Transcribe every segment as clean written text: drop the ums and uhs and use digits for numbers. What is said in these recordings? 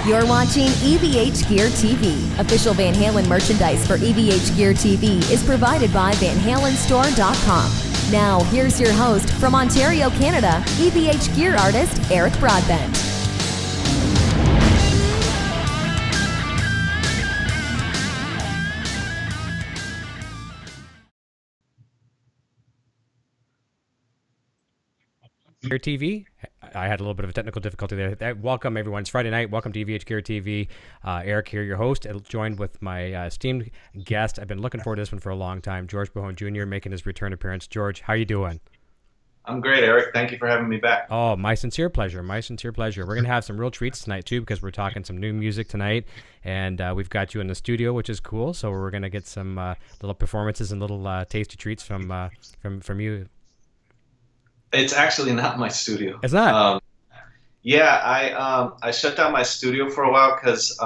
You're watching EVH Gear TV. Official Van Halen merchandise for EVH Gear TV is provided by VanHalenStore.com. Now, here's your host from Ontario, Canada, EVH Gear artist Eric Broadbent. Gear TV. I had a little bit of a technical difficulty there. Welcome, everyone. It's Friday night. Welcome to EVH Gear TV. Eric here, your host, joined with my esteemed guest. I've been looking forward to this one for a long time. George Pajon Jr. making his return appearance. George, how you doing? I'm great, Eric. Thank you for having me back. Oh, my sincere pleasure. My sincere pleasure. We're going to have some real treats tonight, too, because we're talking some new music tonight. And we've got you in the studio, which is cool. So we're going to get some little performances and little tasty treats from you. It's actually not my studio. It's not? I shut down my studio for a while because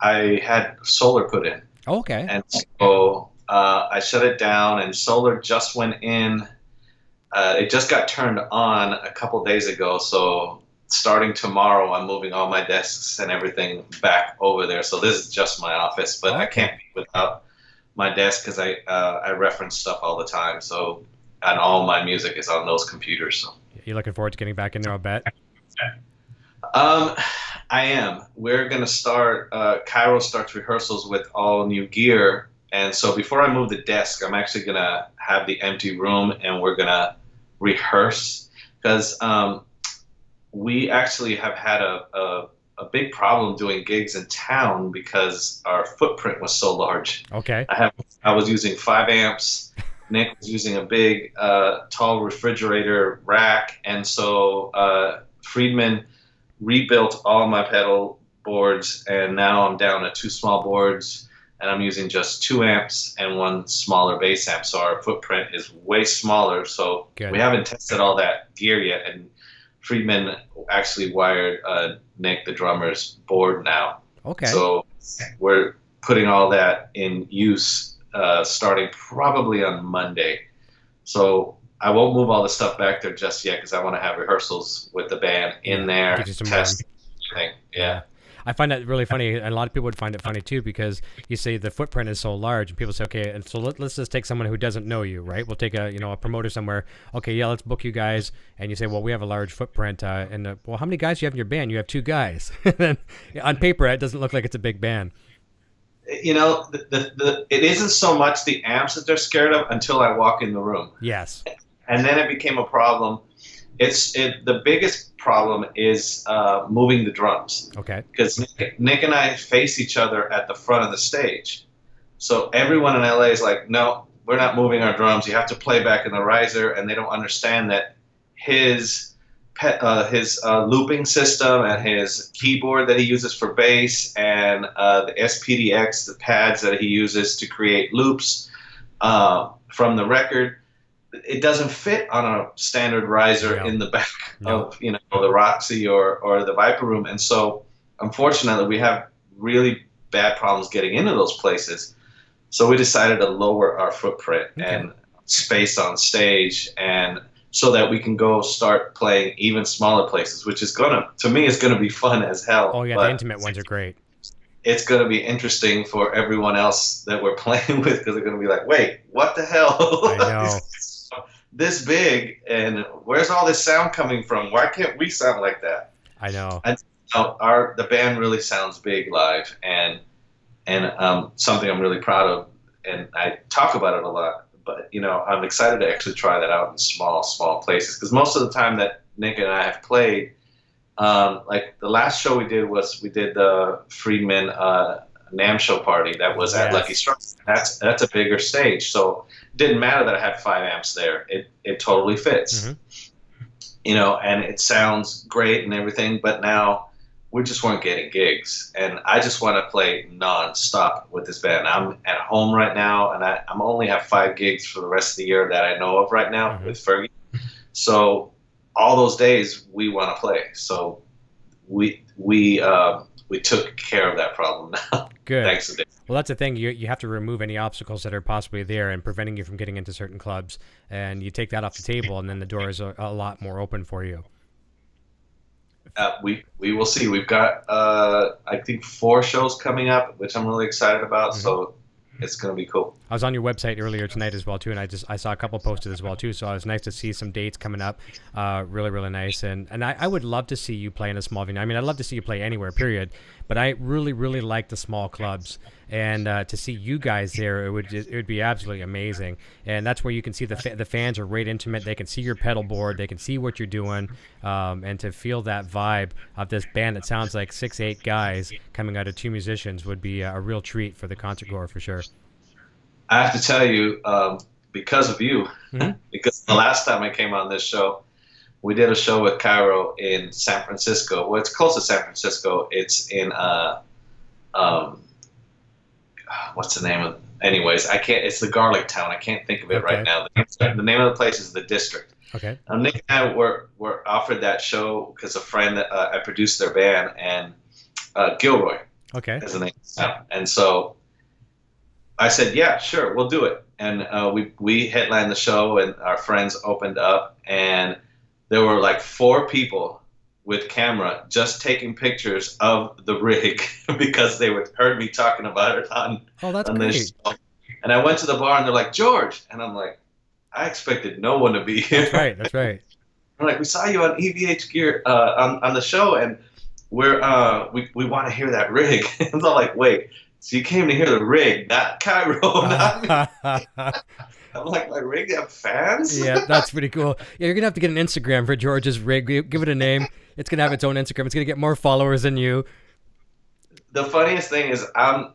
I had solar put in. Oh, okay. And so I shut it down, and solar just went in. It just got turned on a couple days ago, so starting tomorrow, I'm moving all my desks and everything back over there. So this is just my office, but okay. I can't be without my desk because I reference stuff all the time. So. And all my music is on those computers. So. You looking forward to getting back in there, I'll bet? I am. We're going to start, Cairo starts rehearsals with all new gear. And so before I move the desk, I'm actually going to have the empty room and we're going to rehearse. Because we actually have had a big problem doing gigs in town because our footprint was so large. Okay. I was using 5 amps. Nick was using a big, tall refrigerator rack, and so Friedman rebuilt all my pedal boards, and now I'm down to 2 small boards, and I'm using just 2 amps and 1 smaller bass amp, so our footprint is way smaller, so Good. We haven't tested all that gear yet, and Friedman actually wired Nick, the drummer's board now. Okay. So we're putting all that in use starting probably on Monday. So I won't move all the stuff back there just yet because I want to have rehearsals with the band in there. Get you some testing. Yeah. I find that really funny, and a lot of people would find it funny too because you say the footprint is so large, and people say, okay, and so let's just take someone who doesn't know you, right? We'll take a promoter somewhere. Okay, yeah, let's book you guys, and you say, well, we have a large footprint, well, how many guys do you have in your band? You have 2 guys. Then on paper, it doesn't look like it's a big band. You know, it isn't so much the amps that they're scared of until I walk in the room. Yes. And then it became a problem. The biggest problem is moving the drums. Okay. Because Nick and I face each other at the front of the stage. So everyone in LA is like, no, we're not moving our drums. You have to play back in the riser. And they don't understand that his looping system and his keyboard that he uses for bass and the SPDX, the pads that he uses to create loops from the record, it doesn't fit on a standard riser in the back of the Roxy or the Viper Room. And so unfortunately we have really bad problems getting into those places. So we decided to lower our footprint and space on stage, and so that we can go start playing even smaller places, which is to me, is gonna be fun as hell. Oh yeah, the intimate ones are great. It's gonna be interesting for everyone else that we're playing with because they're gonna be like, wait, what the hell? I know. This big, and where's all this sound coming from? Why can't we sound like that? I know. And the band really sounds big live, and something I'm really proud of, and I talk about it a lot. But, I'm excited to actually try that out in small places. Because most of the time that Nick and I have played, like the last show we did the Friedman NAMM show party. That was at Lucky Strike. That's a bigger stage. So it didn't matter that I had 5 amps there. It totally fits. Mm-hmm. And it sounds great and everything. But now we just weren't getting gigs, and I just want to play non-stop with this band. I'm at home right now, and I'm only have 5 gigs for the rest of the year that I know of right now with Fergie. So all those days we want to play. So we took care of that problem now. Good. Thanks to Dave. Well, that's the thing. You have to remove any obstacles that are possibly there and preventing you from getting into certain clubs, and you take that off the table, and then the door is a lot more open for you. We will see. We've got I think 4 shows coming up, which I'm really excited about. So it's going to be cool. I was on your website earlier tonight as well too, and I saw a couple posted as well too. So it was nice to see some dates coming up. Really nice, and I would love to see you play in a small venue. I mean, I'd love to see you play anywhere, period. But I really like the small clubs, and to see you guys there, it would be absolutely amazing. And that's where you can see the fans are right intimate. They can see your pedal board, they can see what you're doing, and to feel that vibe of this band that sounds like 6-8 guys coming out of 2 musicians would be a real treat for the concert goer for sure. I have to tell you, because of you, because the last time I came on this show, we did a show with Cairo in San Francisco. Well, it's close to San Francisco. It's in what's the name of? Anyways, I can't. It's the Garlic Town. I can't think of it right now. The name of the place is the District. Okay. Nick and I were offered that show because a friend that I produced their band, and Gilroy. Okay. Is the name. And so I said, yeah, sure, we'll do it. And we headlined the show, and our friends opened up, and there were like 4 people with camera just taking pictures of the rig because they heard me talking about it on this show. And I went to the bar, and they're like, George. And I'm like, I expected no one to be here. That's right. I'm like, we saw you on EVH Gear on the show, and we want to hear that rig. And they're like, wait. So you came to hear the rig, not Cairo, not me. I'm like, my rig have fans? Yeah, that's pretty cool. Yeah, you're going to have to get an Instagram for George's rig. Give it a name. It's going to have its own Instagram. It's going to get more followers than you. The funniest thing is I'm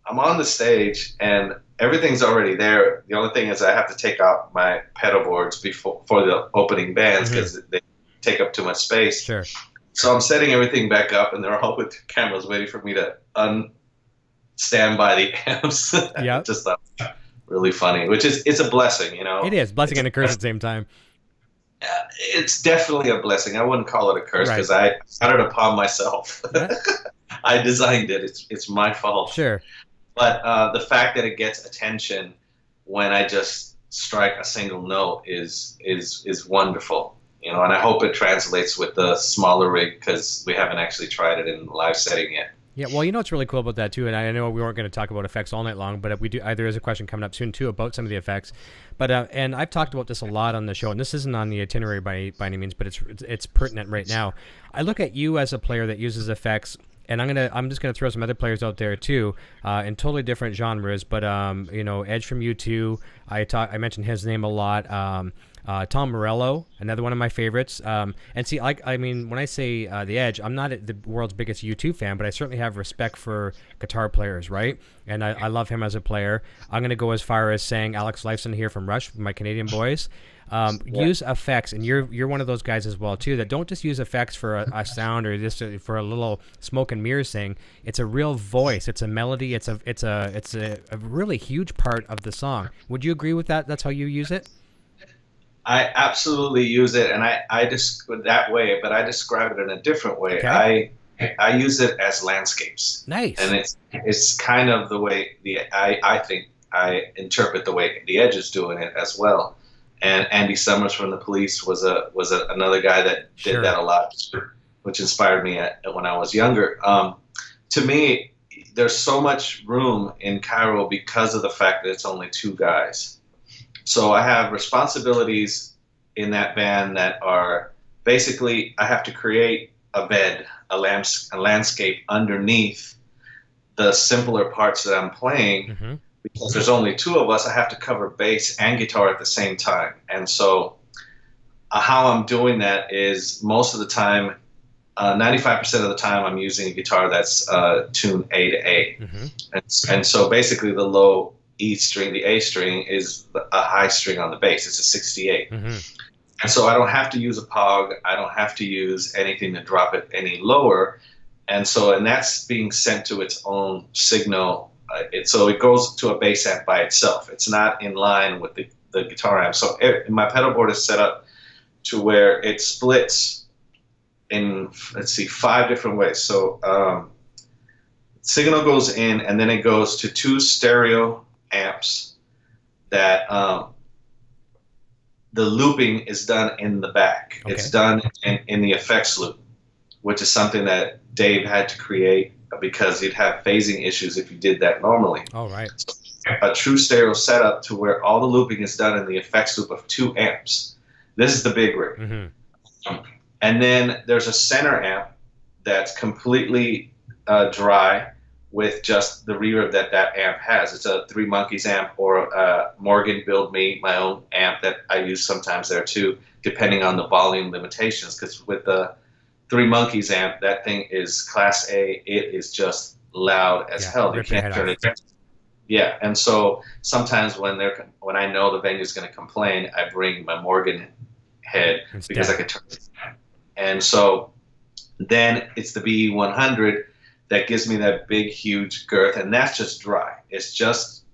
on the stage, and everything's already there. The only thing is I have to take out my pedal boards for the opening bands because they take up too much space. Sure. So I'm setting everything back up, and they're all with cameras waiting for me to stand by the amps. Yeah. Just really funny, which it's a blessing, you know. It is blessing and a curse at the same time. It's definitely a blessing. I wouldn't call it a curse because I got it upon myself. Yeah. I designed it. It's my fault. Sure. But the fact that it gets attention when I just strike a single note is wonderful, you know. And I hope it translates with the smaller rig because we haven't actually tried it in live setting yet. Yeah, well, you know what's really cool about that too, and I know we weren't going to talk about effects all night long, but we do. There is a question coming up soon too about some of the effects, but and I've talked about this a lot on the show, and this isn't on the itinerary by any means, but it's pertinent right now. I look at you as a player that uses effects, and I'm just gonna throw some other players out there too, in totally different genres, but you know, Edge from U2, I mentioned his name a lot. Tom Morello, another one of my favorites. And see, I mean, when I say the Edge, I'm not the world's biggest U2 fan, but I certainly have respect for guitar players, right? And I love him as a player. I'm going to go as far as saying Alex Lifeson here from Rush, my Canadian boys. Use effects, and you're one of those guys as well too that don't just use effects for a sound or just for a little smoke and mirrors thing. It's a real voice. It's a melody. It's a really huge part of the song. Would you agree with that? That's how you use it? I absolutely use it, and I just that way, but I describe it in a different way. Okay. I use it as landscapes. Nice. And it's kind of the way I think I interpret the way the Edge is doing it as well. And Andy Summers from the Police was another guy that did that a lot, which inspired me when I was younger. To me, there's so much room in Cairo because of the fact that it's only 2 guys. So I have responsibilities in that band that are basically I have to create a bed, a landscape underneath the simpler parts that I'm playing. Because there's only 2 of us, I have to cover bass and guitar at the same time. And so how I'm doing that is most of the time, 95% of the time I'm using a guitar that's tuned A to A. And so basically the low E string, the A string is a high string on the bass. It's a 68. And so I don't have to use a Pog. I don't have to use anything to drop it any lower. And that's being sent to its own signal. So it goes to a bass amp by itself. It's not in line with the guitar amp. So my pedal board is set up to where it splits in, 5 different ways. So signal goes in, and then it goes to 2 stereo amps that the looping is done in the back. Okay. It's done in the effects loop. which is something that Dave had to create because you'd have phasing issues if you did that normally. Oh, right. So a true stereo setup to where all the looping is done in the effects loop of 2 amps. This is the big rig. Mm-hmm. And then there's a center amp that's completely dry with just the reverb that amp has. It's a Three Monkeys amp or a Morgan Build Me, my own amp that I use sometimes there too, depending on the volume limitations. Because with the Three Monkeys amp, that thing is Class A. It is just loud as hell. You can't turn it down. Yeah, and so sometimes when I know the venue's going to complain, I bring my Morgan head because I can turn it down. And so then it's the BE100 that gives me that big, huge girth, and that's just dry. It's just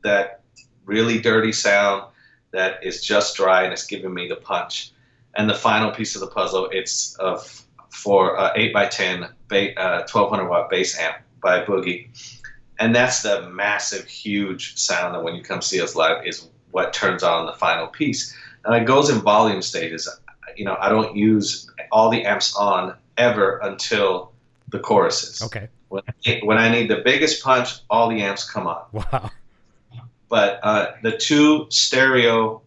that really dirty sound that is just dry, and it's giving me the punch. And the final piece of the puzzle, it's for 8x10 1200 watt bass amp by Boogie, and that's the massive, huge sound that when you come see us live is what turns on the final piece. And it goes in volume stages. I don't use all the amps on ever until the choruses. Okay. When I need the biggest punch, all the amps come on. Wow. But the 2 stereo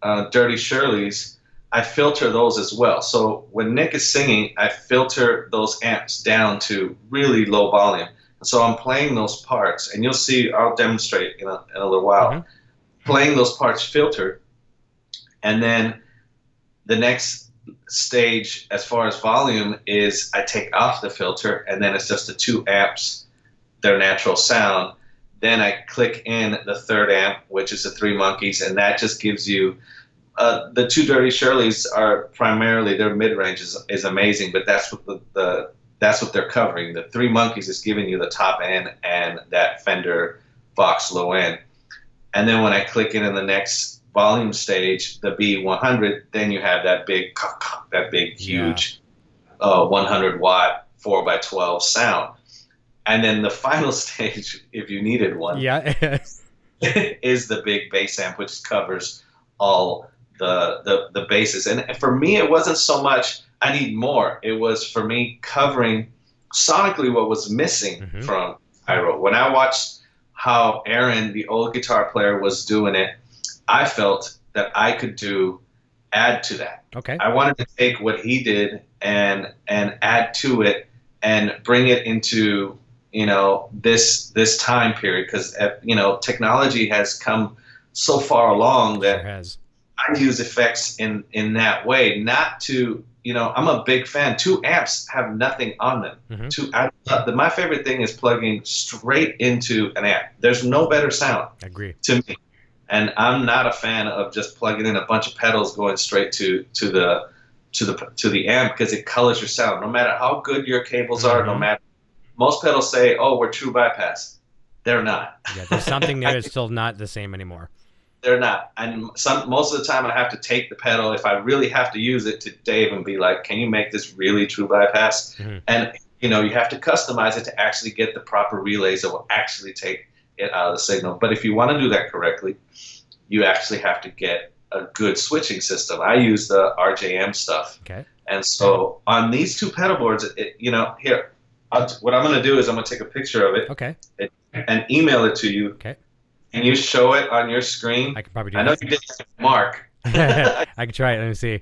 Dirty Shirleys, I filter those as well. So when Nick is singing, I filter those amps down to really low volume. And so I'm playing those parts, and you'll see, I'll demonstrate in a little while, playing those parts filtered, and then the next stage as far as volume is I take off the filter, and then it's just the 2 amps, their natural sound. Then I click in the 3rd amp, which is the Three Monkeys, and that just gives you the 2 Dirty Shirleys are primarily their mid-range is amazing, but that's what they're covering. The Three Monkeys is giving you the top end and that Fender Vox low end. And then when I click in the next volume stage, the B100, then you have that big huge 100 watt 4x12 sound. And then the final stage, if you needed one, is the big bass amp, which covers all the basses. And for me, it wasn't so much I need more. It was for me covering sonically what was missing from Cairo. When I watched how Aaron, the old guitar player, was doing it, I felt that I could add to that. Okay. I wanted to take what he did and add to it and bring it into this time period, because technology has come so far along that I use effects in that way. Not to I'm a big fan. 2 amps have nothing on them. My favorite thing is plugging straight into an amp. There's no better sound. I agree. To me. And I'm not a fan of just plugging in a bunch of pedals going straight to the amp, because it colors your sound. No matter how good your cables are, no matter, most pedals say, "Oh, we're true bypass." They're not. Yeah, there's something there that's still not the same anymore. They're not. And most of the time, I have to take the pedal, if I really have to use it, to Dave and be like, "Can you make this really true bypass?" And you have to customize it to actually get the proper relays that will actually take it out of the signal. But if you want to do that correctly, you actually have to get a good switching system. I use the RJM stuff. Okay. And so on these 2 pedal boards, here, what I'm going to do is I'm going to take a picture of it. Okay. And email it to you. Okay. Can you show it on your screen? I can probably do I know you did it with Mark. I can try it. Let me see.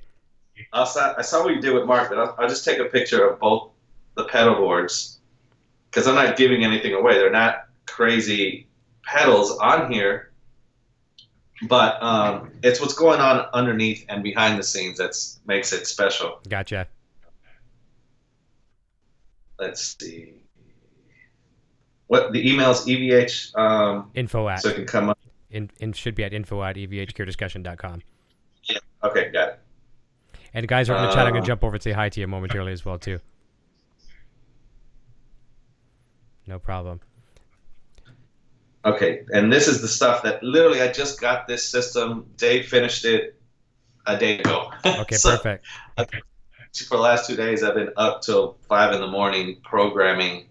I saw what you did with Mark, but I'll just take a picture of both the pedal boards, because I'm not giving anything away. They're not crazy pedals on here, but it's what's going on underneath and behind the scenes that makes it special. Gotcha. Let's see. What the email is EVH info at, so it can come up. Should be at info@evhgeardiscussion.com. Yeah. Okay, got it. And guys are in the chat. I'm gonna jump over and say hi to you momentarily as well too. No problem. Okay, and this is the stuff that literally I just got this system. Dave finished it a day ago. Okay, perfect. For the last 2 days, I've been up till 5 in the morning programming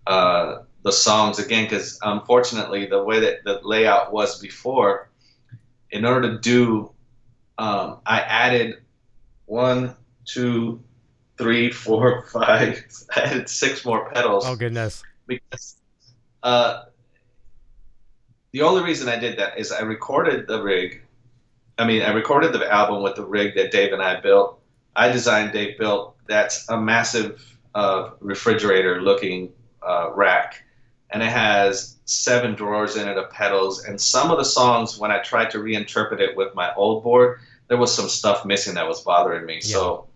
the songs again, because unfortunately, the way that the layout was before, in order to do, I added 1, 2, 3, 4, 5. I added 6 more pedals. Oh goodness! Because the only reason I did that is I recorded the rig. I mean, I recorded the album with the rig that Dave and I built. I designed, Dave built. That's a massive refrigerator-looking rack, and it has 7 drawers in it of pedals. And some of the songs, when I tried to reinterpret it with my old board, there was some stuff missing that was bothering me. Yeah. So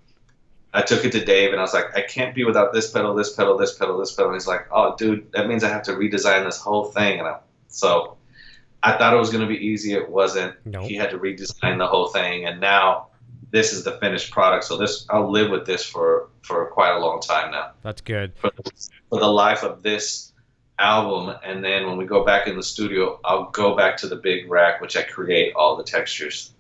I took it to Dave, and I was like, I can't be without this pedal, this pedal, this pedal, this pedal. And he's like, oh, dude, that means I have to redesign this whole thing. And so I thought it was going to be easy. It wasn't. Nope. He had to redesign the whole thing, and now this is the finished product. So I'll live with this for quite a long time now. That's good. For the life of this album, and then when we go back in the studio, I'll go back to the big rack, which I create all the textures.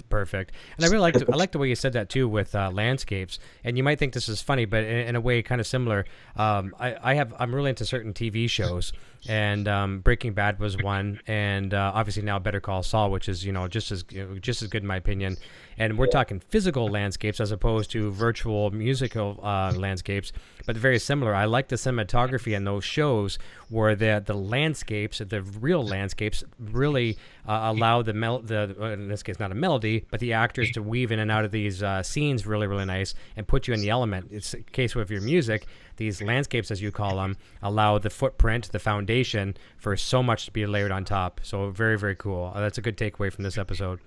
Perfect. And I really like the way you said that too with landscapes. And you might think this is funny, but in a way kind of similar. I'm really into certain TV shows, and Breaking Bad was one, and obviously now Better Call Saul, which is just as good in my opinion. And we're talking physical landscapes as opposed to virtual musical landscapes, but very similar. I like the cinematography in those shows where the landscapes, the real landscapes, really allow in this case not a melody, but the actors to weave in and out of these scenes really, really nice and put you in the element. It's a case with your music. These landscapes, as you call them, allow the footprint, the foundation for so much to be layered on top. So very, very cool. That's a good takeaway from this episode.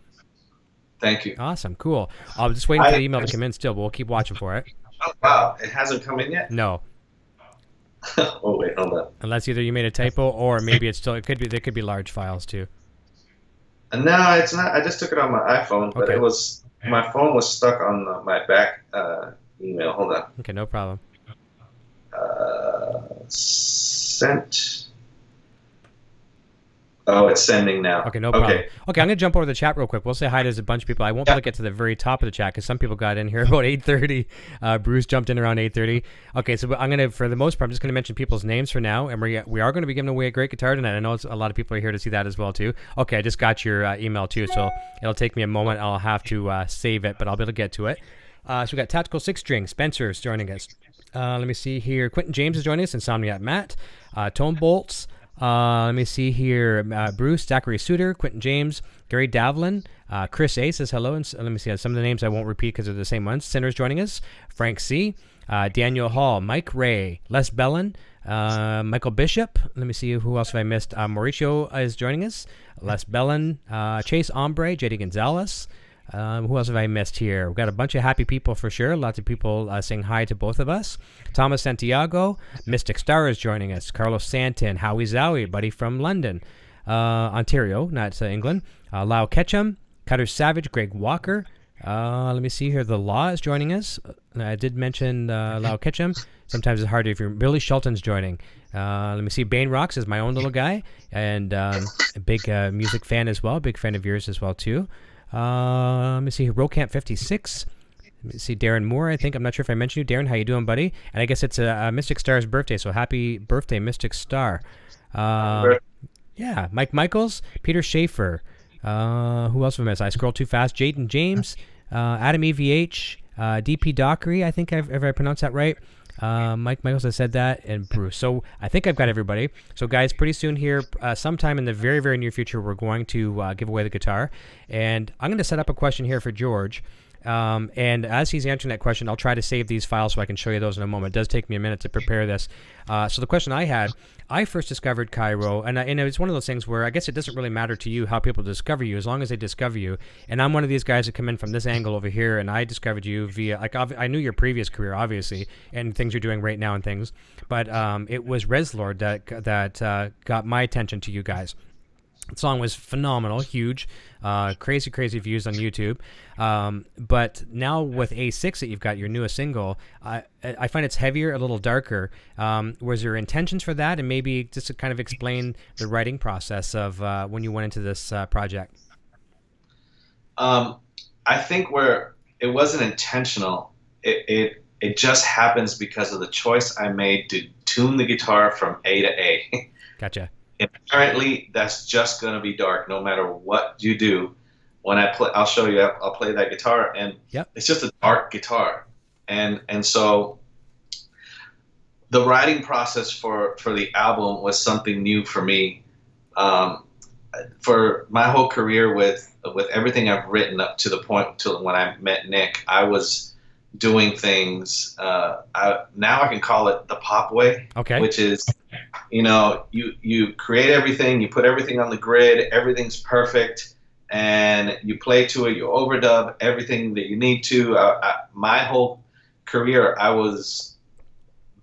Thank you. Awesome. Cool. I'm just waiting for the email to come in still, but we'll keep watching for it. Oh, wow. It hasn't come in yet? No. Oh, wait. Hold on. Unless either you made a typo or maybe there could be large files too. No, it's not. I just took it on my iPhone, but my phone was stuck on my back email. Hold on. Okay, no problem. Sent. Oh, it's sending now. Okay, no problem. Okay, I'm going to jump over the chat real quick. We'll say hi to a bunch of people. I won't be able to get to the very top of the chat because some people got in here about 8:30. Bruce jumped in around 8:30. Okay, so I'm going to, for the most part, I'm just going to mention people's names for now, and we are going to be giving away a great guitar tonight. I know a lot of people are here to see that as well, too. Okay, I just got your email, too, so it'll take me a moment. I'll have to save it, but I'll be able to get to it. So we got Tactical 6-String. Spencer's joining us. Let me see here. Quentin James is joining us. Insomniac Matt. Tone Bolts. Let me see here. Bruce, Zachary Suter, Quentin James, Gary Davlin, Chris A says hello. And let me see some of the names I won't repeat because they're the same ones. Sinner's joining us. Frank C, Daniel Hall, Mike Ray, Les Bellin, Michael Bishop. Let me see who else have I missed. Mauricio is joining us. Les Bellin, Chase Ombre, JD Gonzalez. Who else have I missed here? We've got a bunch of happy people for sure. Lots of people saying hi to both of us. Thomas Santiago, Mystic Star is joining us. Carlo Santin, Howie Zowie, buddy from London, Ontario, not England. Lau Ketchum, Cutter Savage, Greg Walker. Let me see here. The Law is joining us. I did mention Lau Ketchum. Sometimes it's hard if you're. Billy Shelton's joining. Let me see. Bane Rocks is my own little guy, and a big music fan as well. Big fan of yours as well too. Let me see here. Rocamp 56. Let me see. Darren Moore, I think. I'm not sure if I mentioned you. Darren, how you doing, buddy? And I guess it's Mystic Star's birthday, so happy birthday, Mystic Star. Yeah. Mike Michaels, Peter Schaefer. Who else have I missed? I scrolled too fast. Jaden James, Adam EVH, DP Dockery, I think if I pronounced that right. Mike Michaels has said that, and Bruce. So I think I've got everybody. So guys, pretty soon here, sometime in the very, very near future, we're going to give away the guitar. And I'm going to set up a question here for George. And as he's answering that question, I'll try to save these files so I can show you those in a moment. It does take me a minute to prepare this. So the question I had, I first discovered Cairo, and it's one of those things where I guess it doesn't really matter to you how people discover you, as long as they discover you. And I'm one of these guys that come in from this angle over here, and I discovered you via, I knew your previous career, obviously, and things you're doing right now and things. But it was Reslord that got my attention to you guys. The song was phenomenal, huge, crazy views on YouTube. But now with A6 that you've got, your newest single, I find it's heavier, a little darker. Was there intentions for that? And maybe just to kind of explain the writing process of when you went into this project. I think where it wasn't intentional, it just happens because of the choice I made to tune the guitar from A to A. Gotcha. Apparently, that's just going to be dark no matter what you do. When I play, I'll show you, I'll play that guitar, and It's just a dark guitar. And so the writing process for the album was something new for me. For my whole career with everything I've written up to the point till when I met Nick, I was doing things. Now I can call it the pop way, which is, you create everything, you put everything on the grid, everything's perfect, and you play to it, you overdub everything that you need to. My whole career, I was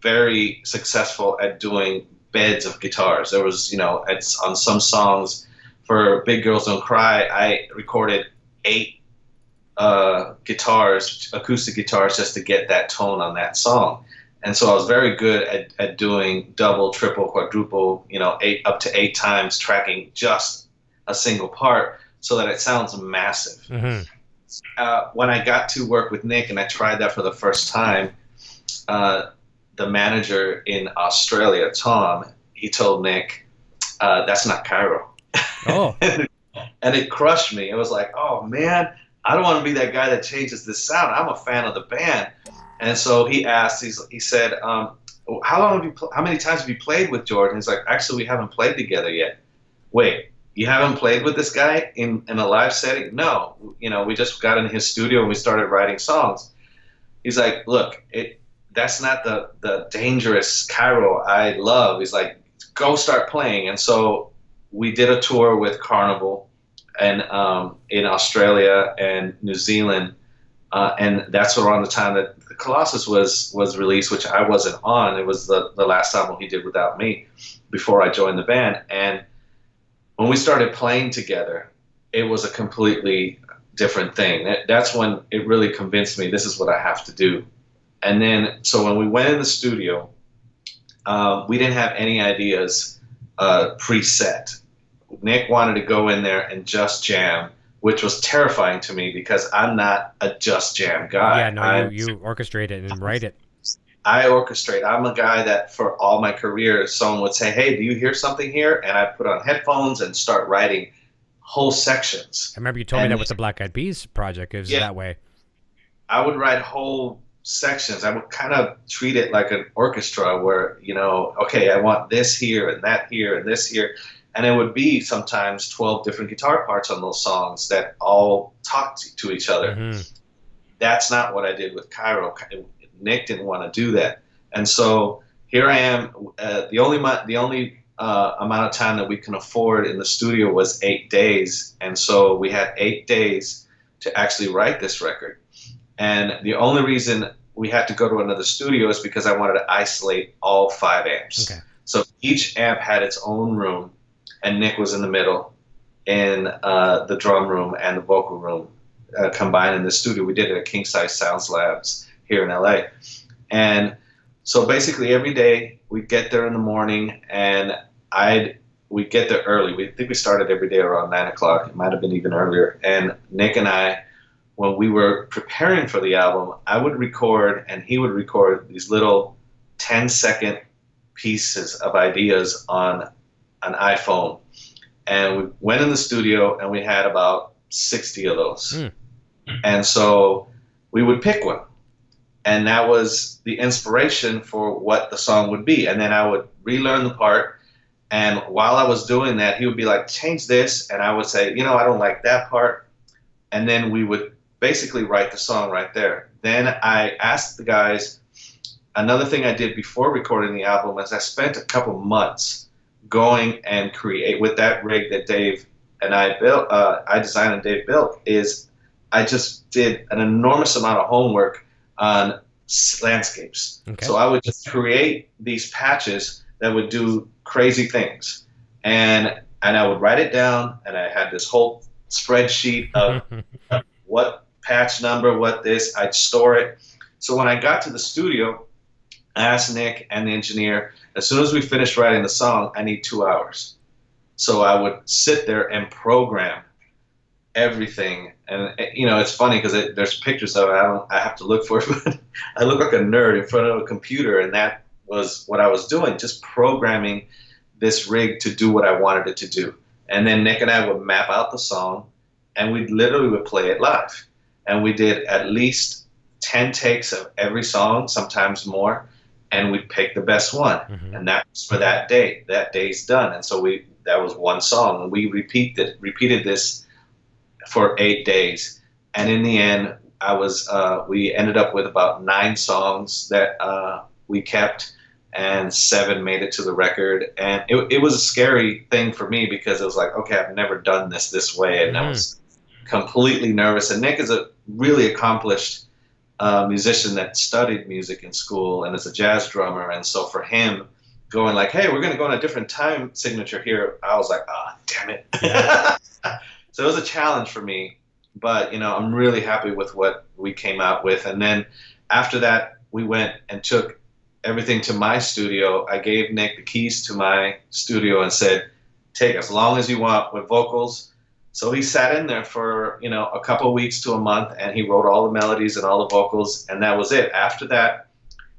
very successful at doing beds of guitars. There was, it's on some songs for Big Girls Don't Cry, I recorded 8 guitars, acoustic guitars, just to get that tone on that song. And so I was very good at doing double, triple, quadruple, 8 up to 8 times tracking just a single part so that it sounds massive. Mm-hmm. When I got to work with Nick and I tried that for the first time, the manager in Australia, Tom, he told Nick, that's not Cairo. Oh. And it crushed me. It was like, oh man, I don't want to be that guy that changes the sound. I'm a fan of the band. And so he asked, he said, how many times have you played with Jordan? He's like, actually, we haven't played together yet. Wait, you haven't played with this guy in a live setting? No, we just got in his studio and we started writing songs. He's like, look, that's not the dangerous Cairo I love. He's like, go start playing. And so we did a tour with Carnival and in Australia and New Zealand, and that's around the time that the Colossus was released, which I wasn't on. It was the last album he did without me before I joined the band. And when we started playing together, it was a completely different thing. That's when it really convinced me this is what I have to do. And then, so when we went in the studio, we didn't have any ideas preset. Nick wanted to go in there and just jam, which was terrifying to me because I'm not a just jam guy. Yeah, no, you orchestrate it and write it. I orchestrate. I'm a guy that for all my career, someone would say, hey, do you hear something here? And I put on headphones and start writing whole sections. I remember you told me that with the Black Eyed Peas project. It was that way. I would write whole sections. I would kind of treat it like an orchestra where, okay, I want this here and that here and this here. And it would be sometimes 12 different guitar parts on those songs that all talk to each other. Mm-hmm. That's not what I did with Cairo. Nick didn't want to do that. And so here I am. The only amount of time that we can afford in the studio was 8 days. And so we had 8 days to actually write this record. And the only reason we had to go to another studio is because I wanted to isolate all 5 amps. Okay. So each amp had its own room, and Nick was in the middle in the drum room and the vocal room combined in the studio. We did it at King Size Sounds Labs here in LA. And so basically every day we'd get there in the morning, and we'd get there early. I think we started every day around 9 o'clock. It might have been even earlier. And Nick and I, when we were preparing for the album, I would record and he would record these little 10-second pieces of ideas on an iPhone. And we went in the studio and we had about 60 of those. Mm. And so we would pick one. And that was the inspiration for what the song would be. And then I would relearn the part. And while I was doing that, he would be like, change this. And I would say, I don't like that part. And then we would basically write the song right there. Then I asked the guys, another thing I did before recording the album is I spent a couple months going and create with that rig that Dave and I built, I designed and Dave built, is I just did an enormous amount of homework on landscapes. Okay. So I would just create these patches that would do crazy things. And I would write it down, and I had this whole spreadsheet of what patch number, what this, I'd store it. So when I got to the studio, I asked Nick and the engineer, as soon as we finished writing the song, I need 2 hours. So I would sit there and program everything. And, it's funny because there's pictures of it. I have to look for it, but I look like a nerd in front of a computer, and that was what I was doing, just programming this rig to do what I wanted it to do. And then Nick and I would map out the song, and we literally would play it live. And we did at least 10 takes of every song, sometimes more, and we pick the best one. And that's for that day. That day's done. And so that was one song. And we repeated this for 8 days. And in the end, we ended up with about 9 songs that we kept, and 7 made it to the record. And it was a scary thing for me because it was like, okay, I've never done this way. And I was completely nervous. And Nick is a really accomplished musician that studied music in school and is a jazz drummer. And so for him going like, hey, we're going to go on a different time signature here, I was like, damn it. Yeah. So it was a challenge for me. But, I'm really happy with what we came out with. And then after that, we went and took everything to my studio. I gave Nick the keys to my studio and said, take as long as you want with vocals. So he sat in there for, a couple of weeks to a month, and he wrote all the melodies and all the vocals, and that was it. After that,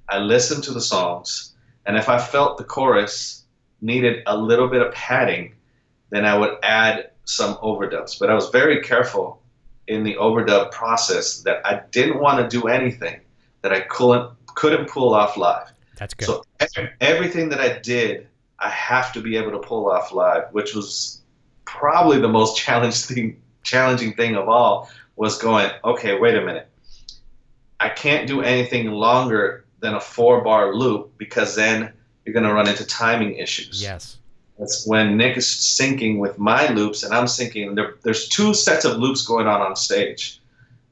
I listened to the songs, and if I felt the chorus needed a little bit of padding, then I would add some overdubs. But I was very careful in the overdub process that I didn't want to do anything that I couldn't pull off live. That's good. So everything that I did, I have to be able to pull off live, which was probably the most challenging thing of all, was going, okay, wait a minute. I can't do anything longer than a 4-bar loop because then you're going to run into timing issues. Yes. That's when Nick is syncing with my loops and I'm syncing. There's 2 sets of loops going on stage.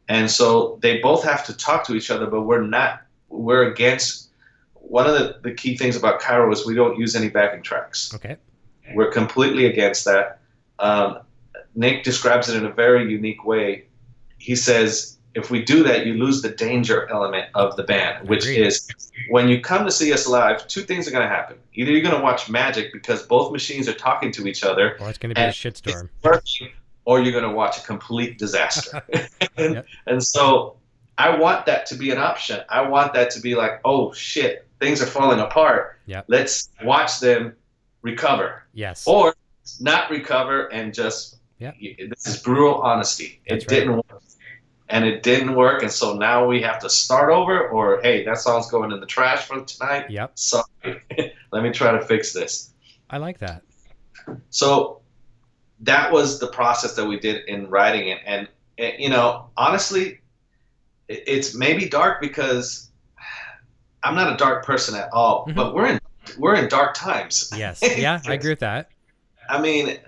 And so they both have to talk to each other, but we're against. One of the key things about Cairo is we don't use any backing tracks. Okay. We're completely against that. Nick describes it in a very unique way. He says, if we do that, you lose the danger element of the band, which is when you come to see us live, 2 things are going to happen. Either you're going to watch magic because both machines are talking to each other, or it's going to be a shitstorm, or you're going to watch a complete disaster. Yep. And so I want that to be an option. I want that to be like, oh shit, things are falling apart. Yep. Let's watch them recover. Yes. Or not recover and just, this is brutal honesty. It didn't work. And it didn't work, and so now we have to start over, or, hey, that song's going in the trash for tonight. Yep. Sorry. Let me try to fix this. I like that. So that was the process that we did in writing it. And honestly, it's maybe dark because I'm not a dark person at all, but we're in dark times. Yes. Yeah, I agree with that. I mean,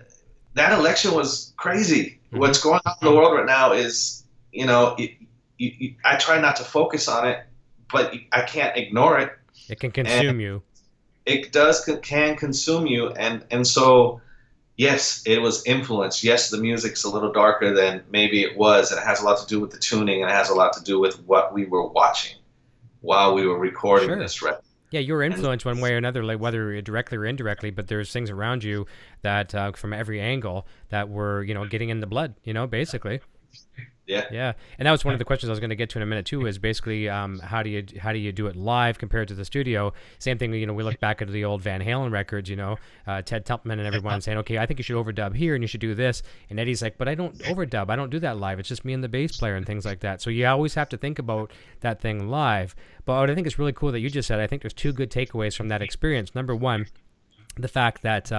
that election was crazy. What's going on in the world right now is, I try not to focus on it, but I can't ignore it. It can consume you. It can consume you. And so, yes, it was influenced. Yes, the music's a little darker than maybe it was, and it has a lot to do with the tuning, and it has a lot to do with what we were watching while we were recording this record. Yeah, you were influenced one way or another, like whether directly or indirectly, but there's things around you that from every angle that were, getting in the blood, basically. Yeah. Yeah. And that was one of the questions I was going to get to in a minute too, is basically how do you do it live compared to the studio? Same thing, we look back at the old Van Halen records, Ted Templeman and everyone saying, okay, I think you should overdub here and you should do this. And Eddie's like, but I don't overdub. I don't do that live. It's just me and the bass player and things like that. So you always have to think about that thing live. But what I think is really cool that you just said, I think there's 2 good takeaways from that experience. Number one, the fact that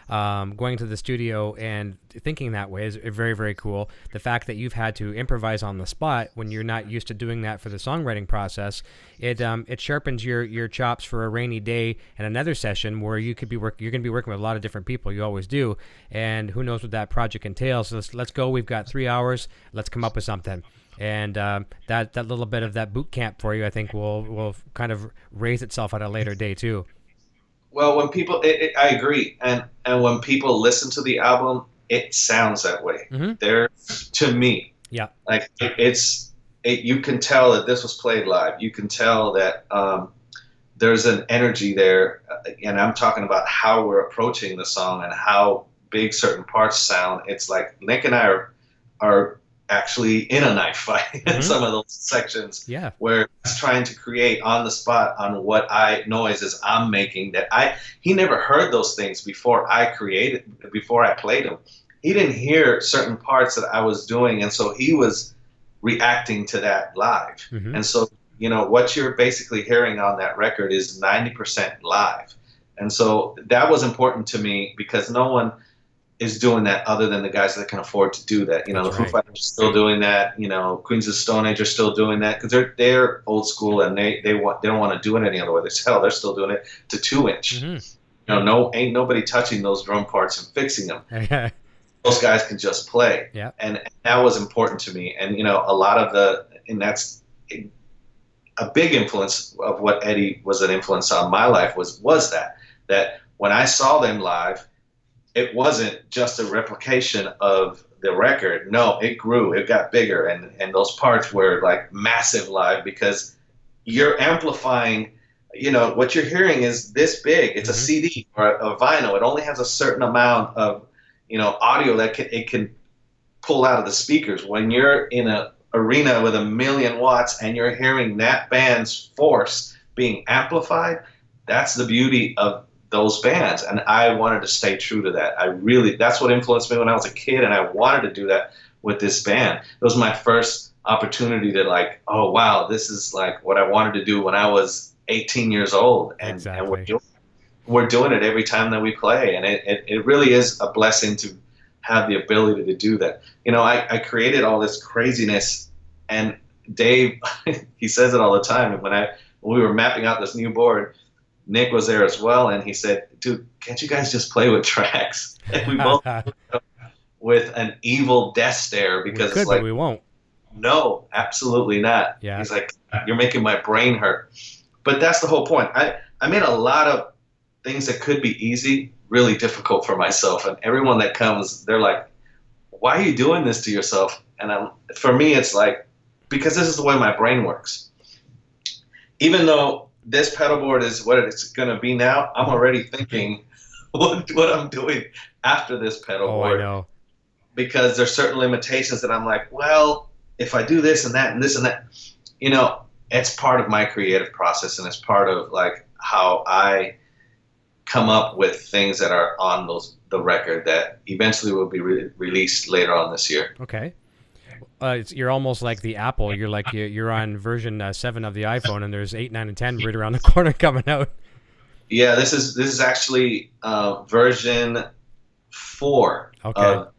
going to the studio and thinking that way is very, very cool. The fact that you've had to improvise on the spot when you're not used to doing that for the songwriting process, it sharpens your chops for a rainy day and another session where you're going to be working with a lot of different people. You always do, and who knows what that project entails. So let's go. We've got 3 hours. Let's come up with something. And that little bit of that boot camp for you, I think, will kind of raise itself at a later day too. Well, when people, I agree, and when people listen to the album, it sounds that way. To me, like you can tell that this was played live. You can tell that there's an energy there, and I'm talking about how we're approaching the song and how big certain parts sound. It's like Nick and I are actually in a knife fight in some of those sections where he's trying to create on the spot on what noises I'm making that he never heard those things before I played them. He didn't hear certain parts that I was doing, and so he was reacting to that live. And so, you know, what you're basically hearing on that record is 90% live. And so that was important to me because no one is doing that other than the guys that can afford to do that. You know, the Foo Fighters are still doing that. You know, Queens of the Stone Age are still doing that because they're old school and they don't want to do it any other way. They're still doing it to 2-inch. You know, ain't nobody touching those drum parts and fixing them. Those guys can just play. And that was important to me. And, you know, and that's a big influence of what Eddie was an influence on my life was that when I saw them live, it wasn't just a replication of the record. No, it grew, it got bigger. And those parts were like massive live because you're amplifying, you know, what you're hearing is this big. It's a CD or a vinyl. It only has a certain amount of, you know, audio that it can pull out of the speakers. When you're in an arena with 1 million watts and you're hearing that band's force being amplified, that's the beauty of those bands. And I wanted to stay true to that. That's what influenced me when I was a kid, and I wanted to do that with this band. It was my first opportunity to like, oh wow, this is like what I wanted to do when I was 18 years old. And we're doing it every time that we play. And it really is a blessing to have the ability to do that. You know, I created all this craziness, and Dave, he says it all the time. When we were mapping out this new board, Nick was there as well, and he said, dude, can't you guys just play with tracks? And we both with an evil death stare because it's like, but we won't. No, absolutely not. He's like, you're making my brain hurt. But that's the whole point. I made a lot of things that could be easy really difficult for myself, and everyone that comes, they're like, why are you doing this to yourself? And for me, it's like, because this is the way my brain works. Even though this pedal board is what it's going to be now, I'm already thinking what I'm doing after this pedal board. I know. Because there's certain limitations that I'm like, well, if I do this and that and this and that, you know, it's part of my creative process, and it's part of like how I come up with things that are on the record that eventually will be released later on this year. Okay. You're almost like the Apple. You're like you're on version 7 of the iPhone, and there's 8, 9, and 10 right around the corner coming out. Yeah, this is actually version 4 of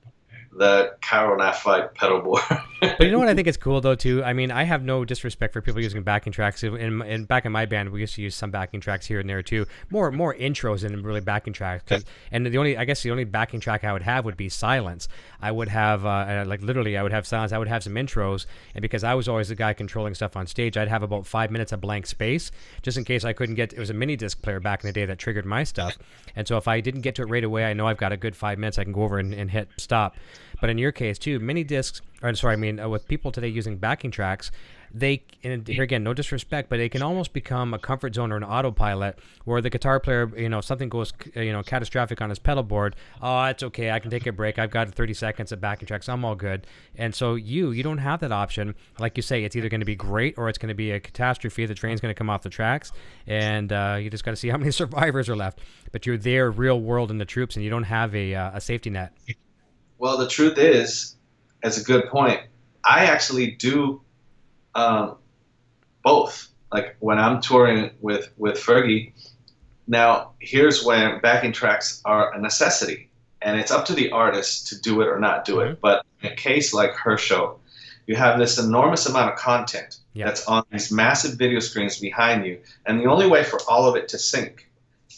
the Cairo Fight pedal board. But you know what I think is cool though too? I mean, I have no disrespect for people using backing tracks. And back in my band, we used to use some backing tracks here and there too. More intros than really backing tracks. And the only backing track I would have would be silence. I would have like literally I would have silence. I would have some intros, and because I was always the guy controlling stuff on stage, I'd have about 5 minutes of blank space just in case I couldn't get. It was a mini disc player back in the day that triggered my stuff, and so if I didn't get to it right away, I know I've got a good 5 minutes. I can go over and hit stop. But in your case too, mini discs. With people today using backing tracks, and here again, no disrespect, but they can almost become a comfort zone or an autopilot where the guitar player, if something goes, catastrophic on his pedal board, oh, it's okay, I can take a break. I've got 30 seconds of backing tracks. I'm all good. And so you don't have that option. Like you say, it's either going to be great or it's going to be a catastrophe. The train's going to come off the tracks, and you just got to see how many survivors are left. But you're there real world in the troops, and you don't have a safety net. Well, the truth is, that's a good point. I actually do both. Like when I'm touring with Fergie, now here's when backing tracks are a necessity, and it's up to the artist to do it or not do it. But in a case like her show, you have this enormous amount of content that's on these massive video screens behind you, and the only way for all of it to sync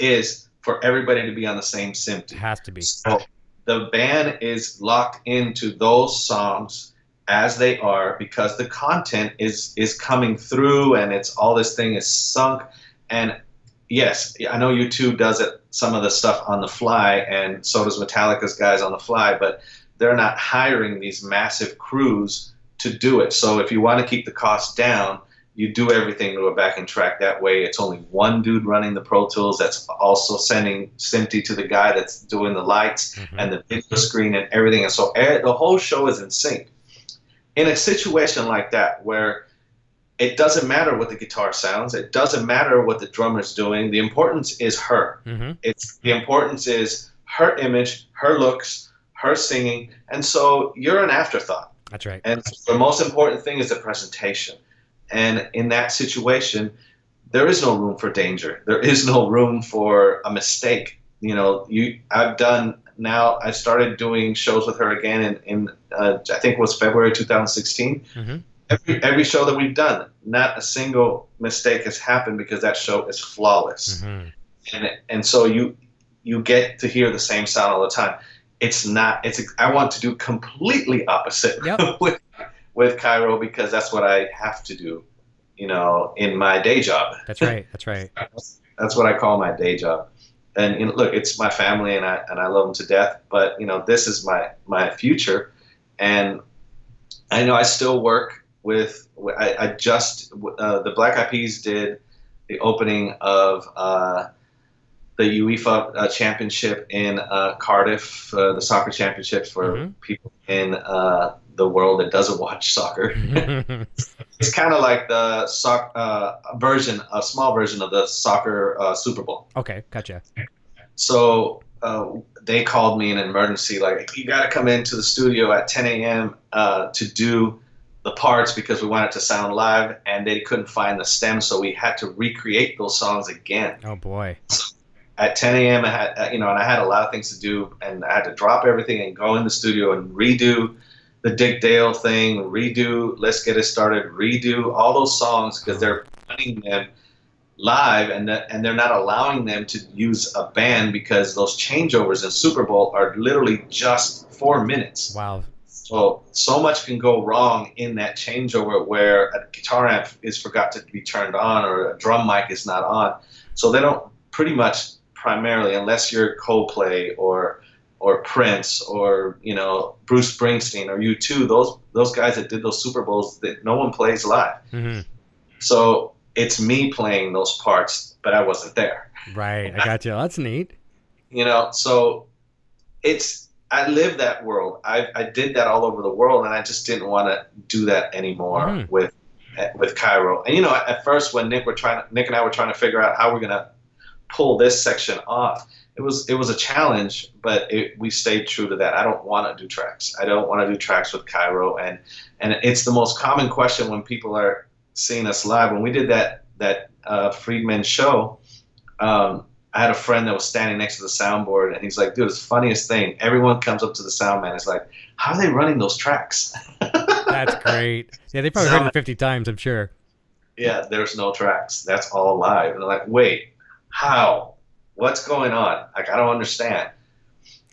is for everybody to be on the same SIMT. It has to be. So the band is locked into those songs as they are because the content is coming through, and it's all this thing is sunk. And yes, I know YouTube does it, some of the stuff on the fly, and so does Metallica's guys on the fly, but they're not hiring these massive crews to do it. So if you want to keep the cost down, you do everything to a backing track. That way it's only one dude running the Pro Tools that's also sending SMPTE to the guy that's doing the lights and the video screen and everything. And so the whole show is in sync. In a situation like that where it doesn't matter what the guitar sounds, it doesn't matter what the drummer's doing, the importance is her. The importance is her image, her looks, her singing, and so you're an afterthought. That's right. And the most important thing is the presentation. And in that situation, there is no room for danger. There is no room for a mistake. You know, I started doing shows with her again in I think it was February 2016. Mm-hmm. Every show that we've done, not a single mistake has happened because that show is flawless. Mm-hmm. And so you get to hear the same sound all the time. I want to do completely opposite yep. with Cairo because that's what I have to do, you know, in my day job. That's right. That's right. That's what I call my day job. And you know, look, it's my family and I love them to death, but you know, this is my future. And I know I still work with, the Black Eyed Peas did the opening of the UEFA championship in Cardiff, the soccer championship for people in the world that doesn't watch soccer. It's kind of like the a small version of the soccer Super Bowl. Okay, gotcha. So they called me in an emergency, like, you got to come into the studio at 10 a.m. To do the parts because we wanted it to sound live, and they couldn't find the stem, so we had to recreate those songs again. Oh boy! At 10 a.m. I had, and I had a lot of things to do, and I had to drop everything and go in the studio and redo the Dick Dale thing, redo Let's Get It Started, redo all those songs because they're putting them live, and they're not allowing them to use a band because those changeovers in Super Bowl are literally just 4 minutes. Wow. So much can go wrong in that changeover where a guitar amp is forgot to be turned on or a drum mic is not on. So they don't pretty much primarily, unless you're Coldplay or Prince or, you know, Bruce Springsteen or U2, those guys that did those Super Bowls, that no one plays live. Mm-hmm. So it's me playing those parts, but I wasn't there. Right, I got you. That's neat. You know, so I live that world. I did that all over the world, and I just didn't want to do that anymore with Cairo. And you know, at first when Nick and I were trying to figure out how we're gonna pull this section off, it was a challenge, but we stayed true to that. I don't want to do tracks. I don't want to do tracks with Cairo, and it's the most common question when people are seeing us live. When we did that Friedman show, I had a friend that was standing next to the soundboard, and he's like, dude, it's the funniest thing. Everyone comes up to the sound man. It's like, how are they running those tracks? That's great. Yeah, they probably heard it 50 times, I'm sure. Yeah, there's no tracks. That's all live. And they're like, wait, how? What's going on? Like, I don't understand.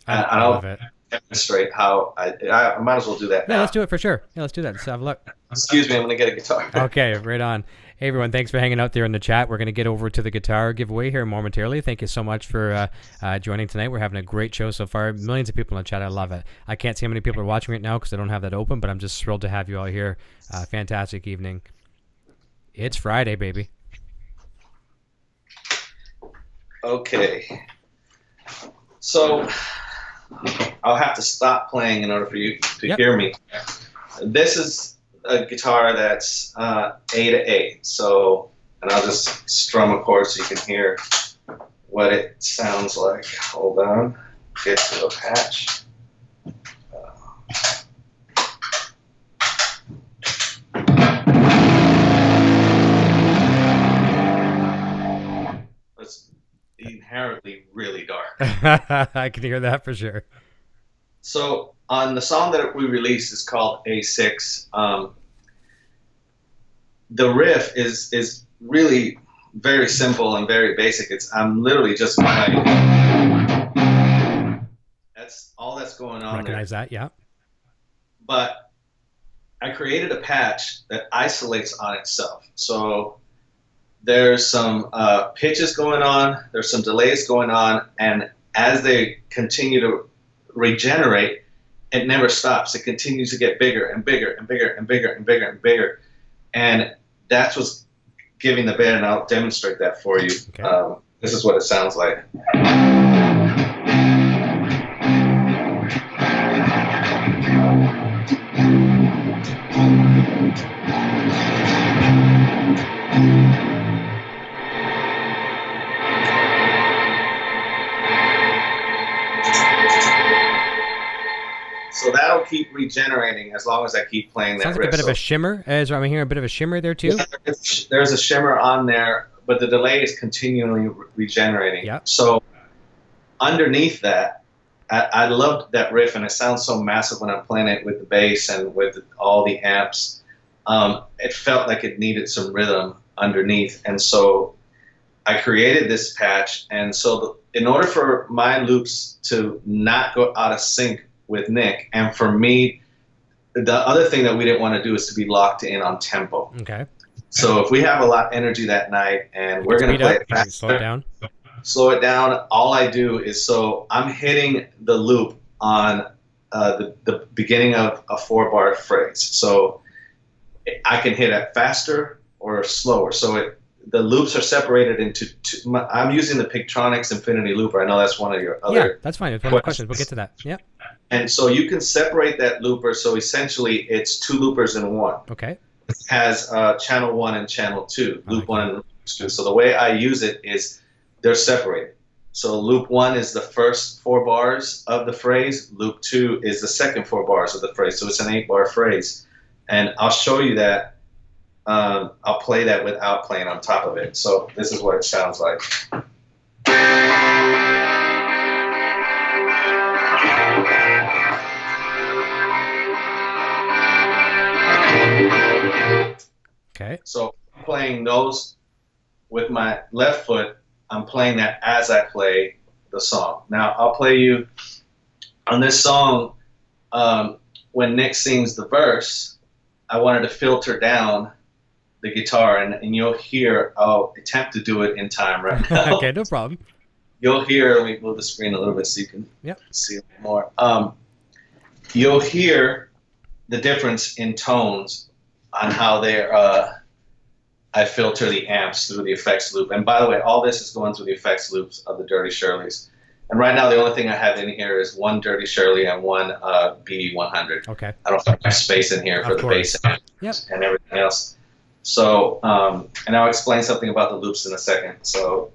I love it. Demonstrate how I might as well do that now. Yeah, let's do it for sure. Yeah, let's do that. Let's have a look. Excuse me, I'm going to get a guitar. Okay, right on. Hey, everyone, thanks for hanging out there in the chat. We're going to get over to the guitar giveaway here momentarily. Thank you so much for joining tonight. We're having a great show so far. Millions of people in the chat. I love it. I can't see how many people are watching right now because I don't have that open, but I'm just thrilled to have you all here. Fantastic evening. It's Friday, baby. Okay. So I'll have to stop playing in order for you to hear me. This is a guitar that's A to A. So, and I'll just strum a chord so you can hear what it sounds like. Hold on. Get to a patch. It's inherently really dark. I can hear that for sure. So on the song that we released is called A6. The riff is really very simple and very basic. I'm literally just playing. That's all that's going on. Recognize that, yeah. But I created a patch that isolates on itself. So there's some pitches going on, there's some delays going on, and as they continue to regenerate, it never stops. It continues to get bigger and bigger and bigger and bigger and bigger and bigger. And that's what's giving the band, and I'll demonstrate that for you. Okay. This is what it sounds like. So that'll keep regenerating as long as I keep playing that. Sounds like a bit of a shimmer. I'm hearing a bit of a shimmer there too. Yeah, there's a shimmer on there, but the delay is continually regenerating. Yeah. So underneath that, I loved that riff, and it sounds so massive when I'm playing it with the bass and with all the amps. It felt like it needed some rhythm underneath, and so I created this patch. And so in order for my loops to not go out of sync with Nick, and for me, the other thing that we didn't want to do is to be locked in on tempo. Okay. So if we have a lot of energy that night and we're going to play it faster, slow it down. All I do is, so I'm hitting the loop on the beginning of a 4-bar phrase. So I can hit it faster or slower. So the loops are separated into two. I'm using the Pictronics Infinity Looper. I know that's one of your other. Yeah, that's fine. It's one of the questions. We'll get to that. Yeah. And so you can separate that looper. So essentially, it's 2 loopers in one. Okay. It has channel 1 and channel 2, loop 1 and loop 2. So the way I use it is they're separated. So loop 1 is the first 4 bars of the phrase. Loop 2 is the second 4 bars of the phrase. So it's an 8-bar phrase. And I'll show you that. I'll play that without playing on top of it. So this is what it sounds like. Okay. So I'm playing those with my left foot. I'm playing that as I play the song. Now I'll play you on this song. When Nick sings the verse, I wanted to filter down the guitar, and you'll hear. I'll attempt to do it in time right now. Okay, no problem. You'll hear. Let me move the screen a little bit so you can see it more. You'll hear the difference in tones on how they're. I filter the amps through the effects loop. And by the way, all this is going through the effects loops of the Dirty Shirleys. And right now, the only thing I have in here is one Dirty Shirley and one B100. Okay. I don't have space in here for the bass and everything else. So, and I'll explain something about the loops in a second. So,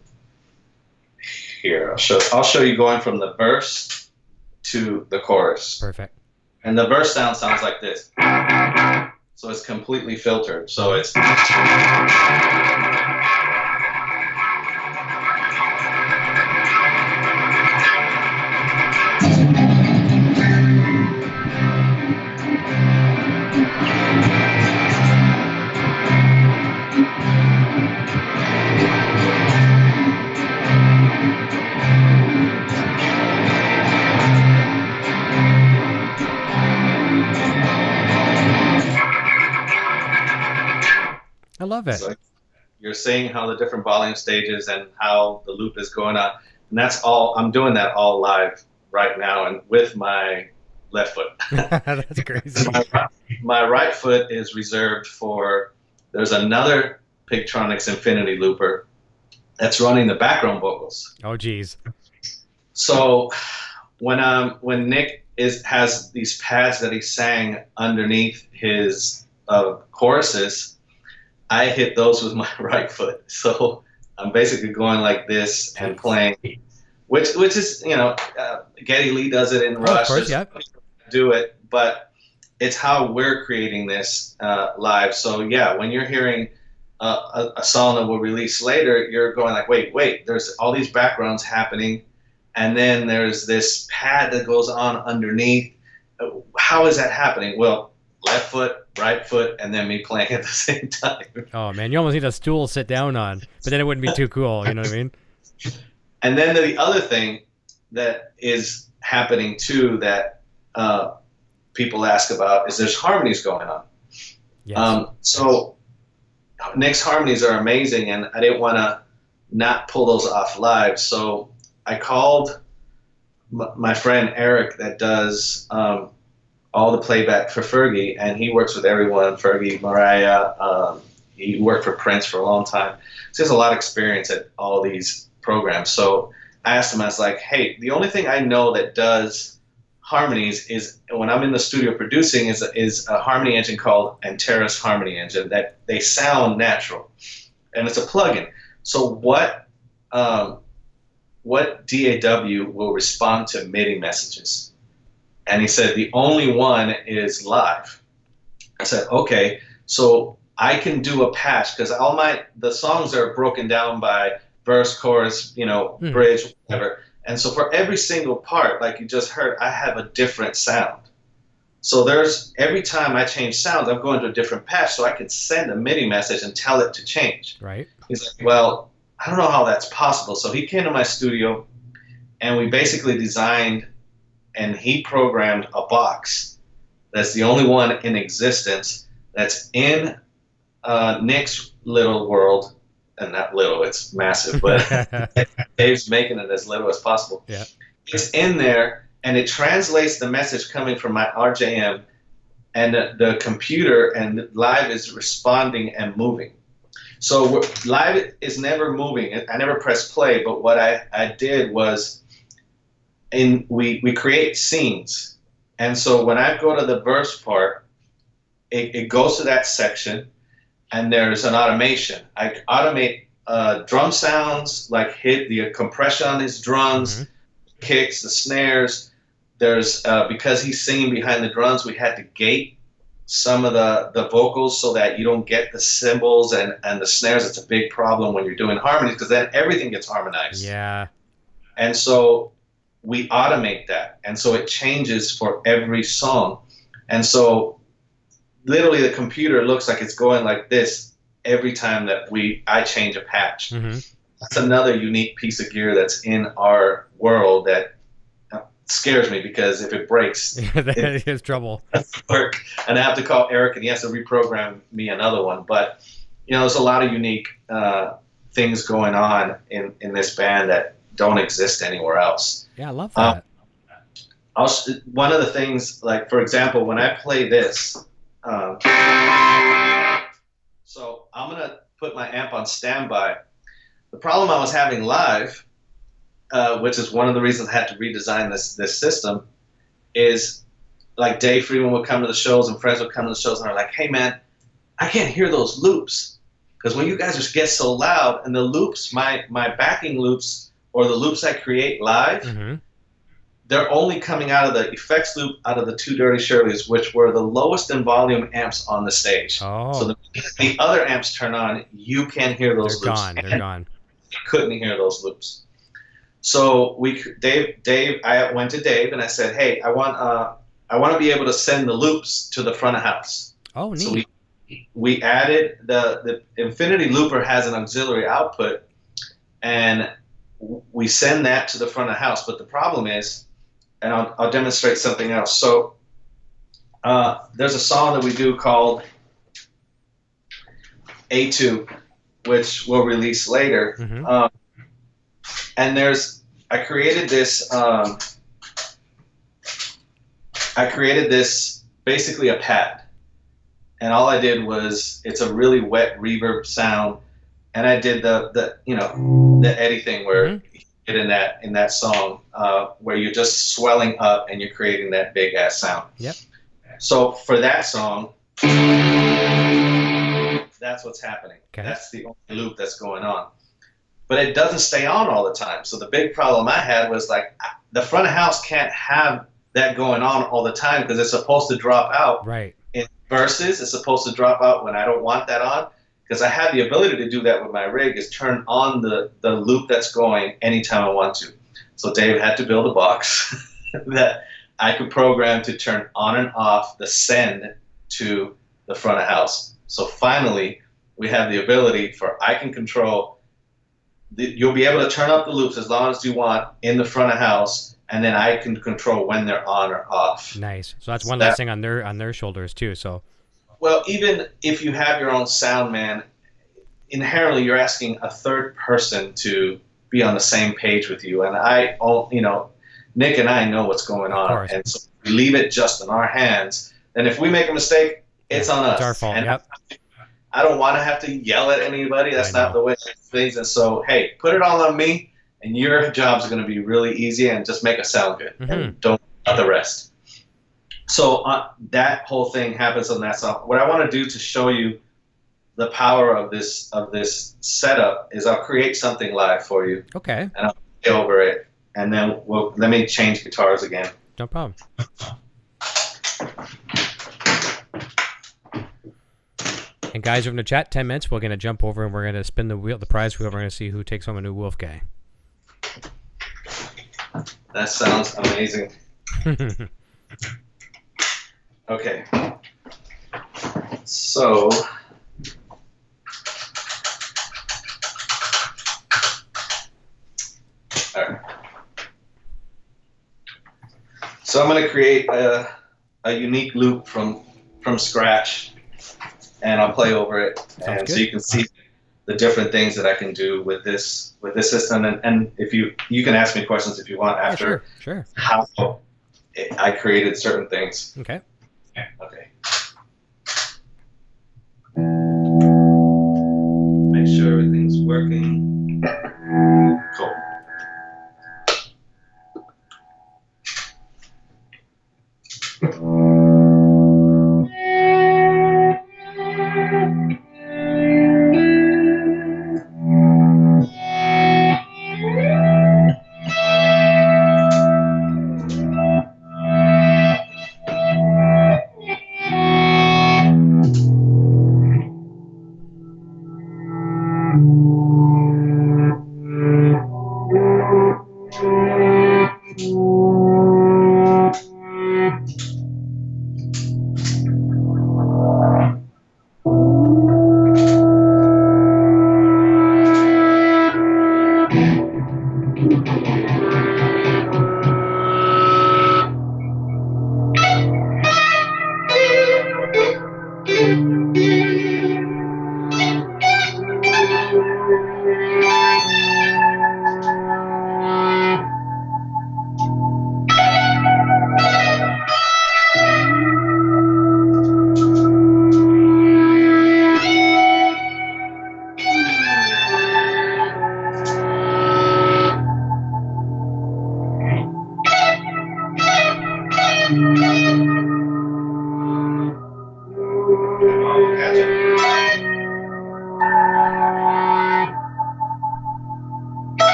here, I'll show you going from the verse to the chorus. Perfect. And the verse sounds like this. So it's completely filtered. So it's. I love it. So you're seeing how the different volume stages and how the loop is going on. And that's all, I'm doing that all live right now and with my left foot. That's crazy. My right foot is reserved for, there's another Pictronics Infinity Looper that's running the background vocals. Oh, geez. So when Nick has these pads that he sang underneath his choruses, I hit those with my right foot. So I'm basically going like this and playing, which is, Geddy Lee does it in Rush. Of course, yeah. Do it, but it's how we're creating this live. So yeah, when you're hearing a song that we'll release later, you're going like, wait, there's all these backgrounds happening, and then there's this pad that goes on underneath. How is that happening? Well, left foot, right foot, and then me playing at the same time. Oh man, you almost need a stool to sit down on, but then it wouldn't be too cool. You know what I mean? And then the other thing that is happening too that people ask about is there's harmonies going on. Yes. So Nick's harmonies are amazing, and I didn't want to not pull those off live. So I called my friend Eric that does all the playback for Fergie, and he works with everyone, Fergie, Mariah. He worked for Prince for a long time. So he has a lot of experience at all these programs. So I asked him, I was like, hey, the only thing I know that does harmonies is when I'm in the studio producing is a harmony engine called Antares Harmony Engine that they sound natural, and it's a plugin. So what DAW will respond to MIDI messages? And he said, the only one is live. I said, okay, so I can do a patch because the songs are broken down by verse, chorus, bridge, whatever. And so for every single part, like you just heard, I have a different sound. So every time I change sounds, I'm going to a different patch, so I can send a MIDI message and tell it to change. Right. He's like, well, I don't know how that's possible. So he came to my studio, and we basically designed, and he programmed a box that's the only one in existence that's in Nick's little world. And not little, it's massive, but Dave's making it as little as possible. Yeah. It's in there, and it translates the message coming from my RJM, and the computer and live is responding and moving. So live is never moving. I never press play, but what I did was we create scenes. And so when I go to the verse part, it goes to that section, and there's an automation. I automate drum sounds, like hit the compression on his drums, kicks, the snares. There's because he's singing behind the drums, we had to gate some of the vocals so that you don't get the cymbals and the snares. It's a big problem when you're doing harmonies because then everything gets harmonized. Yeah. And so we automate that, and so it changes for every song. And so literally the computer looks like it's going like this every time that I change a patch. That's another unique piece of gear that's in our world that scares me, because if it breaks, it is trouble. Work, and I have to call Eric, and he has to reprogram me another one. But there's a lot of unique things going on in this band that don't exist anywhere else. Yeah, I love that. One of the things, like for example, when I play this. So I'm going to put my amp on standby. The problem I was having live, which is one of the reasons I had to redesign this system, is like Dave Freeman would come to the shows and friends would come to the shows and are like, hey man, I can't hear those loops. Because when you guys just get so loud, and the loops, my backing loops or the loops I create live, they're only coming out of the effects loop out of the two Dirty Shirleys, which were the lowest in volume amps on the stage. Oh. So the other amps turn on, you can't hear those loops. They're gone. You couldn't hear those loops. So I went to Dave and I said, hey, I want to be able to send the loops to the front of house. Oh, neat. So we added the Infinity Looper has an auxiliary output, and we send that to the front of house. But the problem is, and I'll demonstrate something else. So there's a song that we do called A2, which we'll release later. And I created this basically a pad. And all I did was, it's a really wet reverb sound. And I did the Eddie thing where in that song where you're just swelling up and you're creating that big ass sound. Yep. So for that song, that's what's happening. Okay. That's the only loop that's going on. But it doesn't stay on all the time. So the big problem I had was like the front of house can't have that going on all the time because it's supposed to drop out. Right. In verses, it's supposed to drop out when I don't want that on. Because I have the ability to do that with my rig, is turn on the loop that's going anytime I want to. So Dave had to build a box that I could program to turn on and off the send to the front of house. So finally, we have the ability for I can control, you'll be able to turn up the loops as long as you want in the front of house, and then I can control when they're on or off. Nice. So that's one less thing on their shoulders too. So. Well, even if you have your own sound man, inherently you're asking a third person to be on the same page with you. And Nick and I know what's going on. And so if we leave it just in our hands, then if we make a mistake, it's on us. It's our fault. And yep. I don't want to have to yell at anybody. That's not the way I do things. And so, hey, put it all on me, and your job's going to be really easy, and just make it sound good. And don't about the rest. So that whole thing happens on that song. What I want to do to show you the power of this setup is I'll create something live for you. Okay. And I'll play over it, and then let me change guitars again. No problem. And guys, we're going to chat 10 minutes. We're going to jump over and we're going to spin the prize wheel. We're going to see who takes home a new wolf guy. That sounds amazing. Okay. So, all right. So I'm going to create a unique loop from scratch, and I'll play over it, and so you can see the different things that I can do with this system. And if you can ask me questions if you want after sure. How I created certain things. Okay. Okay. Make sure everything's working. Cool.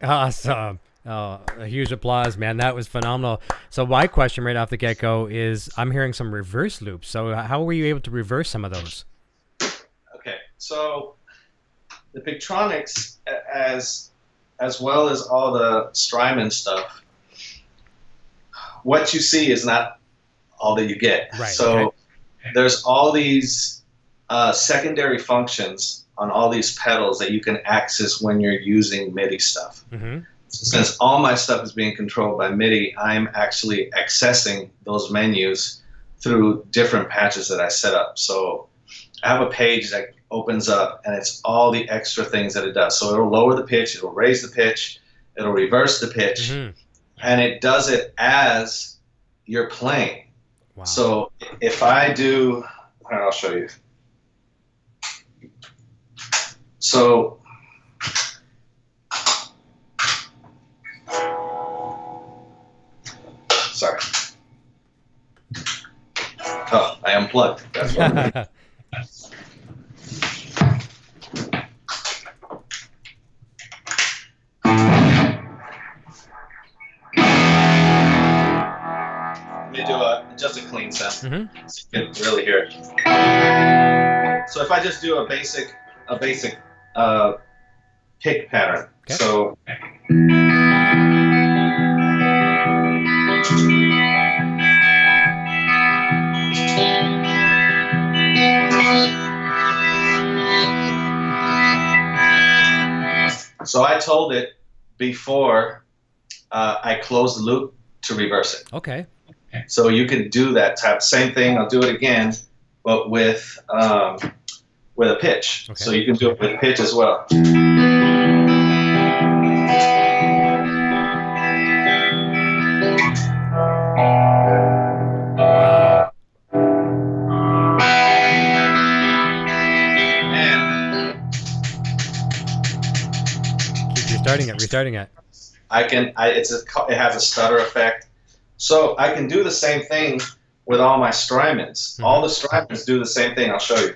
Awesome. Oh, a huge applause, man. That was phenomenal. So my question right off the get-go is, I'm hearing some reverse loops. So how were you able to reverse some of those? Okay, so the Pictronics, as well as all the Strymon stuff, what you see is not all that you get. Right, so okay. There's all these secondary functions on all these pedals that you can access when you're using MIDI stuff. Mm-hmm. Since all my stuff is being controlled by MIDI, I'm actually accessing those menus through different patches that I set up. So I have a page that opens up, and it's all the extra things that it does. So it'll lower the pitch, it'll raise the pitch, it'll reverse the pitch, and it does it as you're playing. Wow. So if I do, I'll show you. So sorry. Oh, I unplugged. That's what Let me do just a clean sound, so you can really hear it. So if I just do a basic pick pattern. Okay. So I told it before I close the loop to reverse it. Okay. So you can do that type. Same thing. I'll do it again, but with a pitch. Okay. So you can do it with pitch as well. Wow. And Keep restarting it. It has a stutter effect. So I can do the same thing with all my Strymons. All the Strymons do the same thing. I'll show you.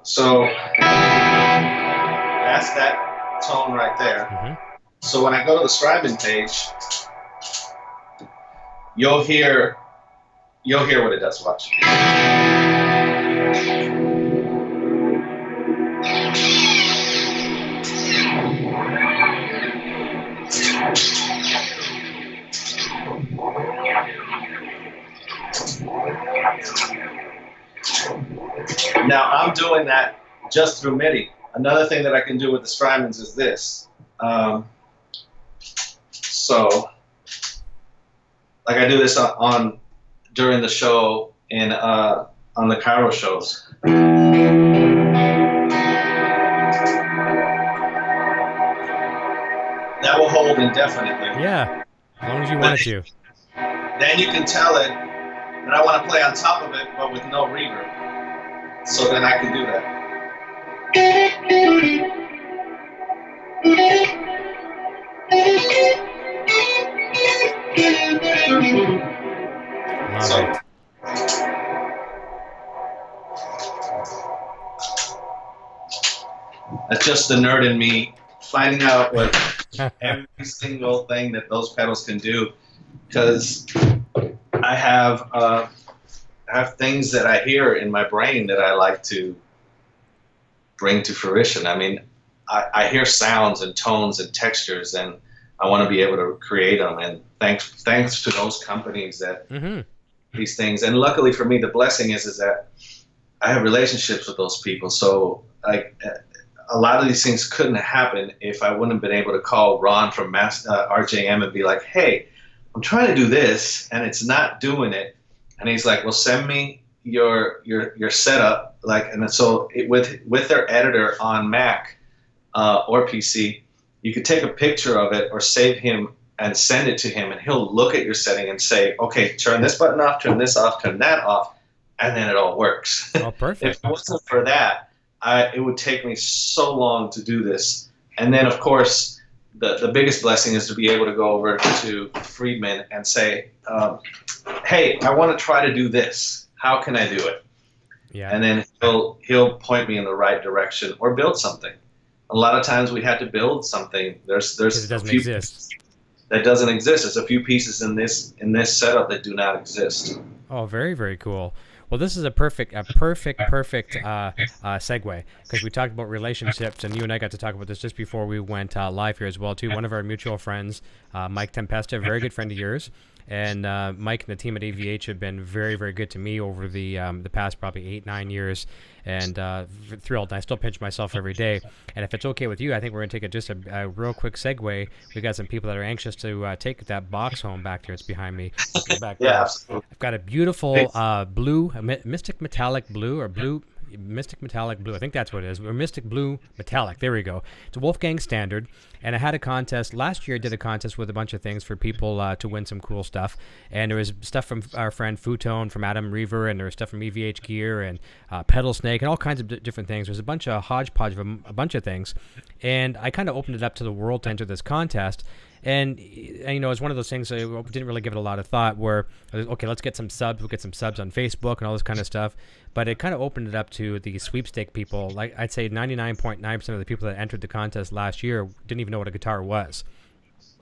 So that's that tone right there. So when I go to the Strymon page, you'll hear what it does. Watch. Now I'm doing that just through MIDI. Another thing that I can do with the Strymons is this. So, like I do this during the show on the Cairo shows. That will hold indefinitely. Yeah, as long as you want it to. Then you can tell it that I want to play on top of it, but with no reverb. So then I can do that. Love it. That's just the nerd in me finding out what every single thing that those pedals can do, because I have things that I hear in my brain that I like to bring to fruition. I mean, I hear sounds and tones and textures, and I want to be able to create them. And thanks to those companies that these things. And luckily for me, the blessing is that I have relationships with those people. So a lot of these things couldn't happen if I wouldn't have been able to call Ron from RJM and be like, hey, I'm trying to do this and it's not doing it. And he's like, well, send me your setup. And so with their editor on Mac or PC, you could take a picture of it or save him and send it to him, and he'll look at your setting and say, okay, turn this button off, turn this off, turn that off, and then it all works. Oh, perfect. If it wasn't for that, it would take me so long to do this. And then, of course, the biggest blessing is to be able to go over to Friedman and say, hey, I want to try to do this. How can I do it? Yeah. And then he'll point me in the right direction or build something. a lot of times we had to build something. There's it doesn't exist. That doesn't exist. There's a few pieces in this setup that do not exist. Oh, very, very cool. Well, this is a perfect segue, because we talked about relationships, and you and I got to talk about this just before we went live here as well too. One of our mutual friends, Mike Tempesta, a very good friend of yours, and Mike and the team at EVH have been very, very good to me over the past probably 8-9 years, and thrilled. And I still pinch myself every day. And if it's okay with you, I think we're going to take just a real quick segue. We got some people that are anxious to take that box home back there. It's behind me. Back yeah, there. absolutely. I've got a beautiful blue, Mystic Metallic Blue, or blue. Mystic Metallic Blue, I think that's what it is, or Mystic Blue Metallic, there we go. It's a Wolfgang Standard, and I had a contest last year. I did a contest with a bunch of things for people to win some cool stuff, and there was stuff from our friend Futone, from Adam Reaver, and there was stuff from EVH Gear and Peddle Snake, and all kinds of different things. There's a bunch of hodgepodge of a bunch of things, and I kind of opened it up to the world to enter this contest. And you know, it's one of those things I didn't really give it a lot of thought, where, okay, let's get some subs. We'll get some subs on Facebook and all this kind of stuff. But it kind of opened it up to the sweepstake people. Like, I'd say 99.9% of the people that entered the contest last year didn't even know what a guitar was.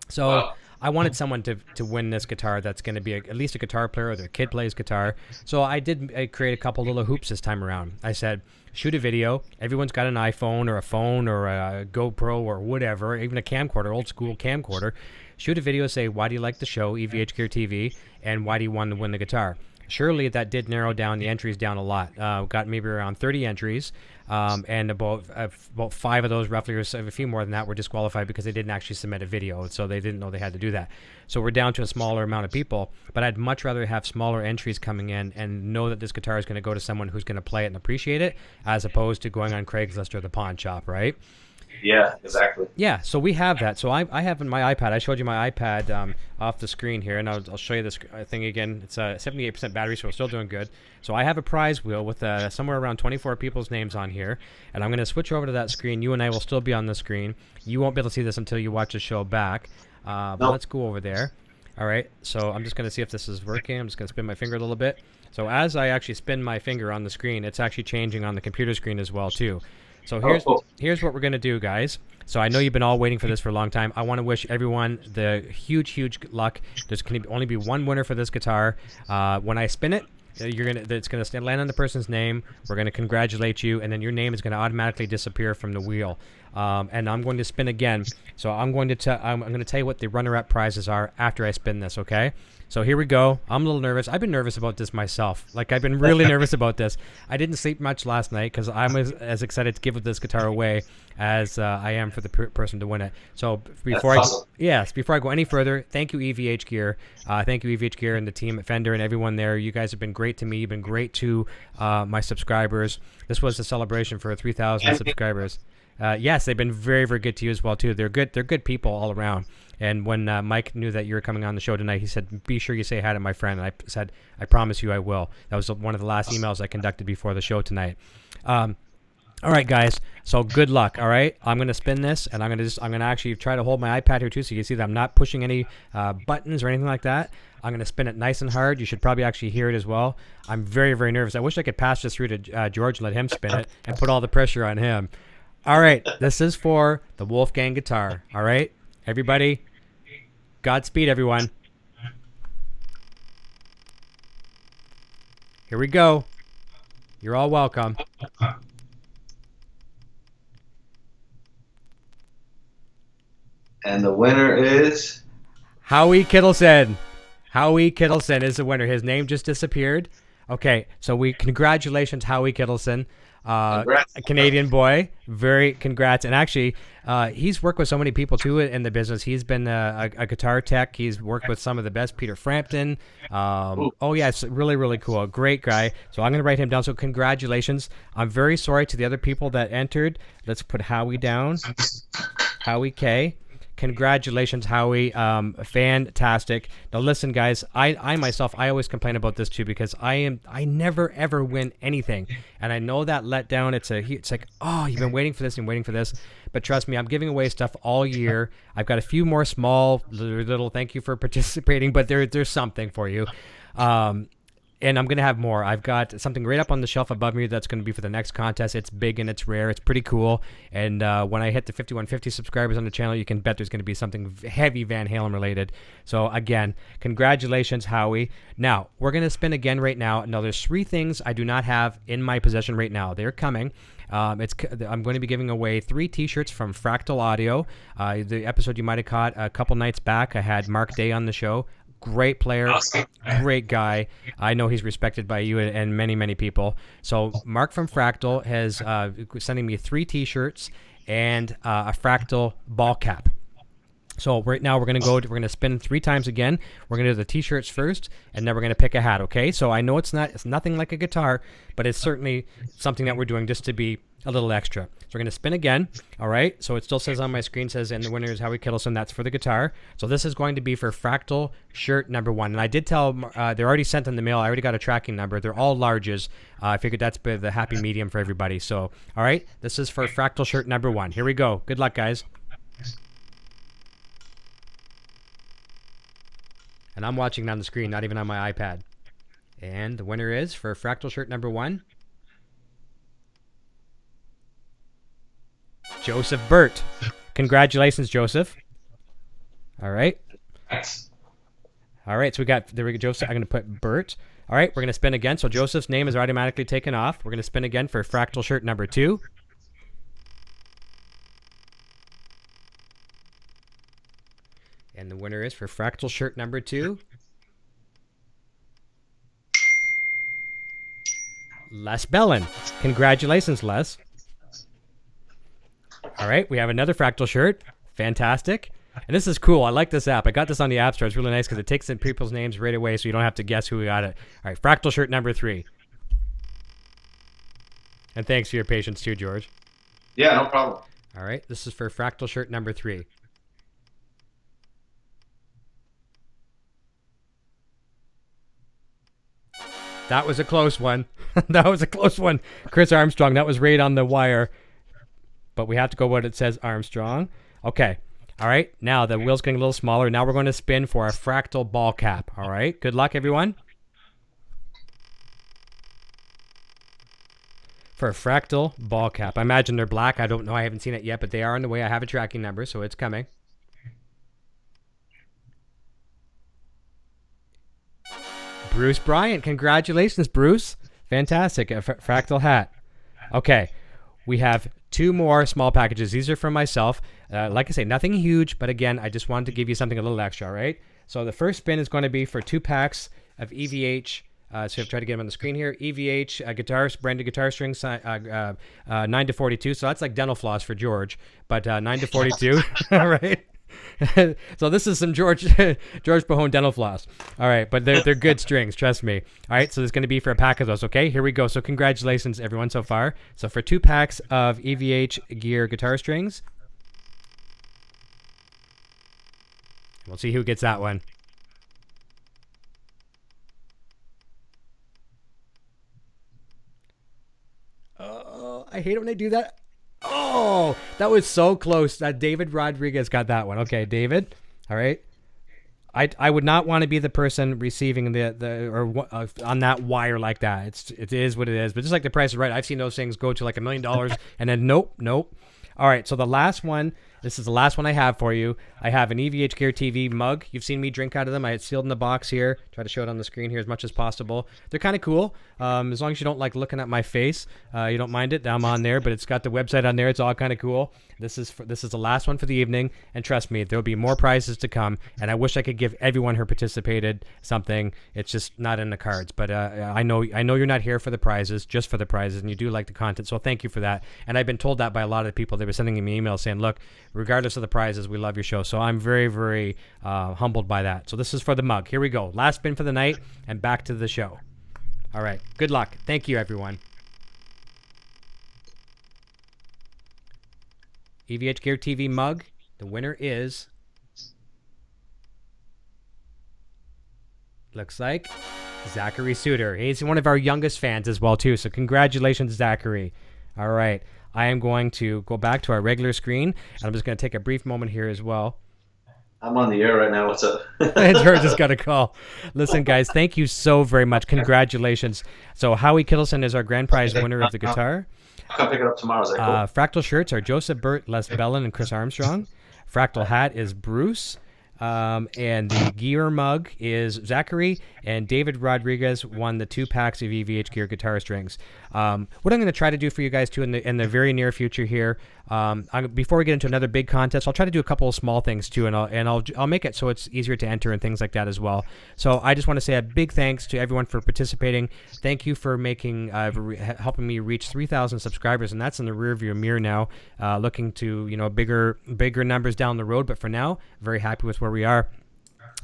So wow. I wanted someone to win this guitar that's going to be at least a guitar player, or their kid plays guitar. So I create a couple little hoops this time around. I said, shoot a video. Everyone's got an iPhone or a phone or a GoPro or whatever, even a camcorder, old school camcorder. Shoot a video, say, why do you like the show, EVH Gear TV, and why do you want to win the guitar? Surely that did narrow down the entries down a lot. Got maybe around 30 entries, and about 5 of those, roughly, or a few more than that, were disqualified because they didn't actually submit a video, so they didn't know they had to do that. So we're down to a smaller amount of people, but I'd much rather have smaller entries coming in and know that this guitar is going to go to someone who's going to play it and appreciate it, as opposed to going on Craigslist or the pawn shop, right? Yeah, exactly. Yeah, so we have that. So I have in my iPad, I showed you my iPad off the screen here, and I'll show you this thing again. It's a 78% battery, so we're still doing good. So I have a prize wheel with somewhere around 24 people's names on here, and I'm going to switch over to that screen. You and I will still be on the screen. You won't be able to see this until you watch the show back, but let's go over there. All right, so I'm just going to see if this is working. I'm just going to spin my finger a little bit. So as I actually spin my finger on the screen, it's actually changing on the computer screen as well, too. So here's what we're going to do, guys. So I know you've been all waiting for this for a long time. I want to wish everyone the huge luck. There's going to only be one winner for this guitar. When I spin it, it's going to land on the person's name. We're going to congratulate you, and then your name is going to automatically disappear from the wheel. And I'm going to spin again. So I'm going to tell you what the runner-up prizes are after I spin this, okay? So here we go. I'm a little nervous. I've been nervous about this myself. Like, I've been really nervous about this. I didn't sleep much last night because I'm as excited to give this guitar away as I am for the person to win it. So before I go any further, thank you, EVH Gear. Thank you, EVH Gear and the team at Fender and everyone there. You guys have been great to me. You've been great to my subscribers. This was a celebration for 3,000 subscribers. Yes, they've been very, very good to you as well too. They're good people all around. And when Mike knew that you were coming on the show tonight, he said, "Be sure you say hi to my friend." And I said, "I promise you, I will." That was one of the last emails I conducted before the show tonight. All right, guys. So good luck. All right, I'm gonna spin this, and I'm gonna actually try to hold my iPad here too, so you can see that I'm not pushing any buttons or anything like that. I'm gonna spin it nice and hard. You should probably actually hear it as well. I'm very, very nervous. I wish I could pass this through to George and let him spin it and put all the pressure on him. All right, this is for the Wolfgang guitar. All right, everybody. Godspeed, everyone. Here we go. You're all welcome. And the winner is Howie Kittleson. Howie Kittleson is the winner. His name just disappeared. Okay, so congratulations, Howie Kittleson. A Canadian boy. Very congrats. And actually, he's worked with so many people too in the business. He's been a guitar tech. He's worked with some of the best. Peter Frampton. Oh yeah, it's really, really cool. Great guy. So I'm going to write him down. So congratulations. I'm very sorry to the other people that entered. Let's put Howie down. Howie K. Congratulations, Howie. Fantastic. Now listen, guys, I myself, I always complain about this too, because I never ever win anything. And I know that letdown, it's like, oh, you've been waiting for this and waiting for this. But trust me, I'm giving away stuff all year. I've got a few more small little thank you for participating, but there's something for you. And I'm going to have more. I've got something right up on the shelf above me that's going to be for the next contest. It's big and it's rare. It's pretty cool. And when I hit the 5150 subscribers on the channel, you can bet there's going to be something heavy Van Halen related. So again, congratulations, Howie. Now, we're going to spin again right now. Now, there's 3 things I do not have in my possession right now. They're coming. I'm going to be giving away 3 T-shirts from Fractal Audio. The episode you might have caught a couple nights back, I had Mark Day on the show. Great player, awesome. Great guy. I know he's respected by you and many, many people. So Mark from Fractal has sending me 3 T-shirts and a Fractal ball cap. So right now we're going to spin 3 times again. We're going to do the T-shirts first, and then we're going to pick a hat, okay? So I know it's nothing like a guitar, but it's certainly something that we're doing just to be a little extra. So we're going to spin again, all right? So it still says on my screen, and the winner is Howie Kittleson. That's for the guitar. So this is going to be for Fractal shirt number 1. And I did tell they're already sent in the mail. I already got a tracking number. They're all larges. I figured that's the happy medium for everybody. So, all right, this is for Fractal shirt number 1. Here we go. Good luck, guys. And I'm watching on the screen, not even on my iPad. And the winner is for Fractal shirt number 1, Joseph Burt. Congratulations, Joseph. All right. Thanks. All right, so there we go, Joseph. I'm going to put Burt. All right, we're going to spin again. So Joseph's name is automatically taken off. We're going to spin again for Fractal shirt number 2. And the winner is for Fractal shirt number 2, Les Bellin. Congratulations, Les. All right, we have another Fractal shirt. Fantastic. And this is cool. I like this app. I got this on the App Store. It's really nice because it takes in people's names right away so you don't have to guess who got it. All right, Fractal shirt number 3. And thanks for your patience too, George. Yeah, no problem. All right, this is for Fractal shirt number 3. That was a close one. That was a close one. Chris Armstrong, that was right on the wire. But we have to go what it says, Armstrong. Okay. All right. Now the wheel's getting a little smaller. Now we're going to spin for a Fractal ball cap. All right. Good luck, everyone. For a Fractal ball cap. I imagine they're black. I don't know. I haven't seen it yet, but they are on the way. I have a tracking number, so it's coming. Bruce Bryant. Congratulations, Bruce. Fantastic. A Fractal hat. Okay. We have 2 more small packages. These are from myself. Like I say, nothing huge, but again, I just wanted to give you something a little extra, all right? So the first spin is going to be for 2 packs of EVH. So I've tried to get them on the screen here. EVH guitars, branded guitar strings, 9 to 42. So that's like dental floss for George, but 9 to 42, all right? So this is some George Pajon dental floss. All right, but they're good strings, trust me. All right, so there's going to be for a pack of those, okay? Here we go. So congratulations, everyone, so far. So for 2 packs of EVH Gear guitar strings, we'll see who gets that one. Oh, I hate it when they do that. Oh, that was so close. David Rodriguez got that one. Okay, David. All right. I would not want to be the person receiving on that wire like that. It is what it is. But just like The Price is Right, I've seen those things go to like $1 million and then nope. All right, so the last one, this is the last one I have for you. I have an EVH Gear TV mug. You've seen me drink out of them. I had sealed in the box here. Try to show it on the screen here as much as possible. They're kind of cool. As long as you don't like looking at my face, you don't mind it. I'm on there, but it's got the website on there. It's all kind of cool. This is the last one for the evening, and trust me, there'll be more prizes to come. And I wish I could give everyone who participated something. It's just not in the cards. But I know you're not here for the prizes, just for the prizes, and you do like the content. So thank you for that. And I've been told that by a lot of the people. They were sending me emails saying, "Look, regardless of the prizes, we love your show." So I'm very, very humbled by that. So this is for the mug. Here we go. Last spin for the night, and back to the show. All right. Good luck. Thank you, everyone. EVH Gear TV mug. The winner is, looks like, Zachary Suter. He's one of our youngest fans as well, too. So congratulations, Zachary. All right. I am going to go back to our regular screen, and I'm just going to take a brief moment here as well. I'm on the air right now. What's up? George just got a call. Listen, guys, thank you so very much. Congratulations. So Howie Kittleson is our grand prize winner of the guitar. I'll come pick it up tomorrow. Is that cool? Fractal shirts are Joseph Burt, Les Bellin, and Chris Armstrong. Fractal hat is Bruce. And the gear mug is Zachary, and David Rodriguez won the 2 packs of EVH Gear guitar strings. What I'm going to try to do for you guys too in the very near future here, before we get into another big contest, I'll try to do a couple of small things too, and I'll make it so it's easier to enter and things like that as well. So I just want to say a big thanks to everyone for participating. Thank you for helping me reach 3,000 subscribers, and that's in the rearview mirror now. Looking to bigger numbers down the road, but for now, very happy with where we are.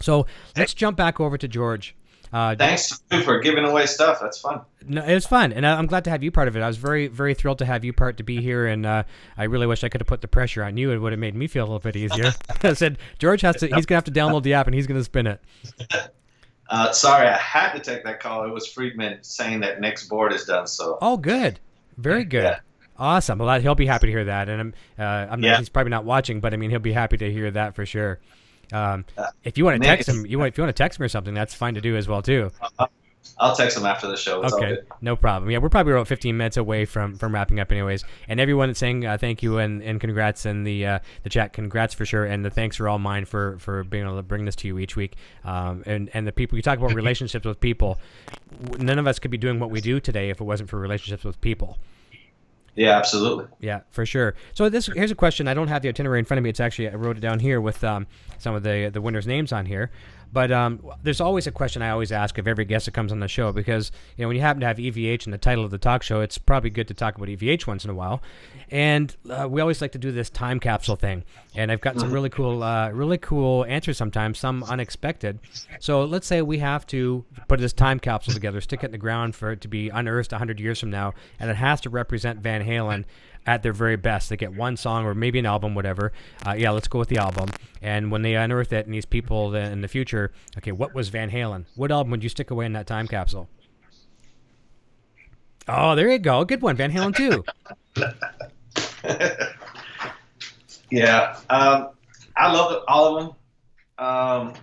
So let's jump back over to George. Thanks for giving away stuff. That's fun. No, it was fun, and I'm glad to have you part of it. I was very, very thrilled to have you to be here, and I really wish I could have put the pressure on you. It would have made me feel a little bit easier. I said, George he's going to have to download the app, and he's going to spin it. Sorry, I had to take that call. It was Friedman saying that Nick's board is done. So. Oh, good. Very good. Yeah. Awesome. Well, he'll be happy to hear that, and he's probably not watching, but I mean, he'll be happy to hear that for sure. If you want to text him, if you want to text him or something, that's fine to do as well too. I'll text him after the show. It's okay, no problem. Yeah, we're probably about 15 minutes away from wrapping up, anyways. And everyone that's saying thank you and congrats in the chat, congrats for sure. And the thanks are all mine for being able to bring this to you each week. And the people you talk about relationships with people, none of us could be doing what we do today if it wasn't for relationships with people. Yeah, absolutely. Yeah, for sure. So here's a question. I don't have the itinerary in front of me. It's actually, I wrote it down here with some of the winners' names on here. But there's always a question I always ask of every guest that comes on the show, because when you happen to have EVH in the title of the talk show, it's probably good to talk about EVH once in a while. And we always like to do this time capsule thing. And I've got some really cool answers sometimes, some unexpected. So let's say we have to put this time capsule together, stick it in the ground for it to be unearthed 100 years from now, and it has to represent Van Halen at their very best. They get one song or maybe an album, whatever. Let's go with the album. And when they unearth it, and these people in the future, okay, what was Van Halen? What album would you stick away in that time capsule? Oh, there you go. Good one. Van Halen 2. Yeah. I love all of them.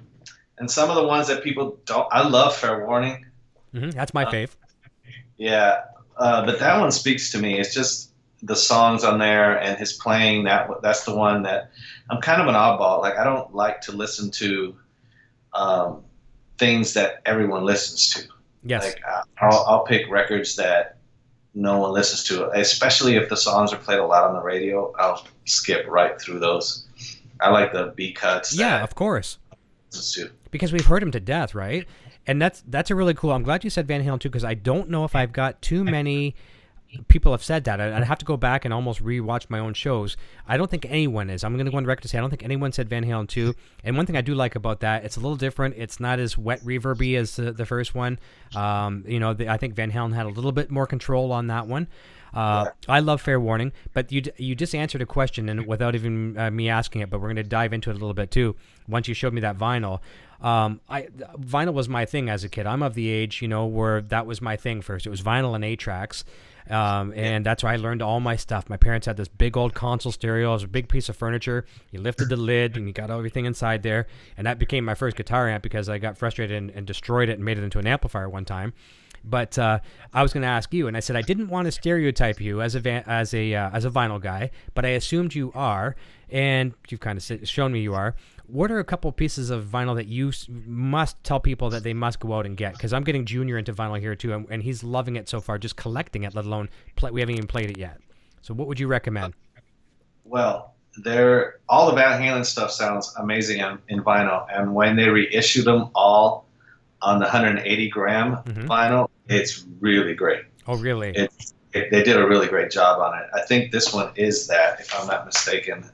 And some of the ones that people don't, I love Fair Warning. Mm-hmm. That's my fave. Yeah. But that one speaks to me. It's just the songs on there and his playing. That's the one that I'm kind of an oddball. Like, I don't like to listen to things that everyone listens to. Yes. Like, I'll pick records that no one listens to, especially if the songs are played a lot on the radio. I'll skip right through those. I like the B cuts. Yeah, of course. Too. Because we've heard him to death, right? And that's a really cool. I'm glad you said Van Halen 2, because I don't know if I've got too many people have said that. I'd have to go back and almost re-watch my own shows. I don't think anyone is. I'm going to go on record to say I don't think anyone said Van Halen 2. And one thing I do like about that, it's a little different. It's not as wet reverby as the first one. I think Van Halen had a little bit more control on that one. I love Fair Warning, but you just answered a question, and without even me asking it, but we're going to dive into it a little bit too. Once you showed me that vinyl, vinyl was my thing as a kid. I'm of the age, where that was my thing first. It was vinyl and 8-tracks. And that's where I learned all my stuff. My parents had this big old console stereo. It was a big piece of furniture. You lifted the lid and you got everything inside there. And that became my first guitar amp, because I got frustrated and destroyed it and made it into an amplifier one time. But I was going to ask you, and I said I didn't want to stereotype you as a vinyl guy, but I assumed you are, and you've kind of shown me you are. What are a couple pieces of vinyl that you must tell people that they must go out and get? Because I'm getting Junior into vinyl here too, and he's loving it so far, just collecting it, let alone we haven't even played it yet. So what would you recommend? Well, all the Van Halen stuff sounds amazing in vinyl, and when they reissued them all on the 180 gram vinyl, it's really great. Oh, really? They did a really great job on it. I think this one is that, if I'm not mistaken.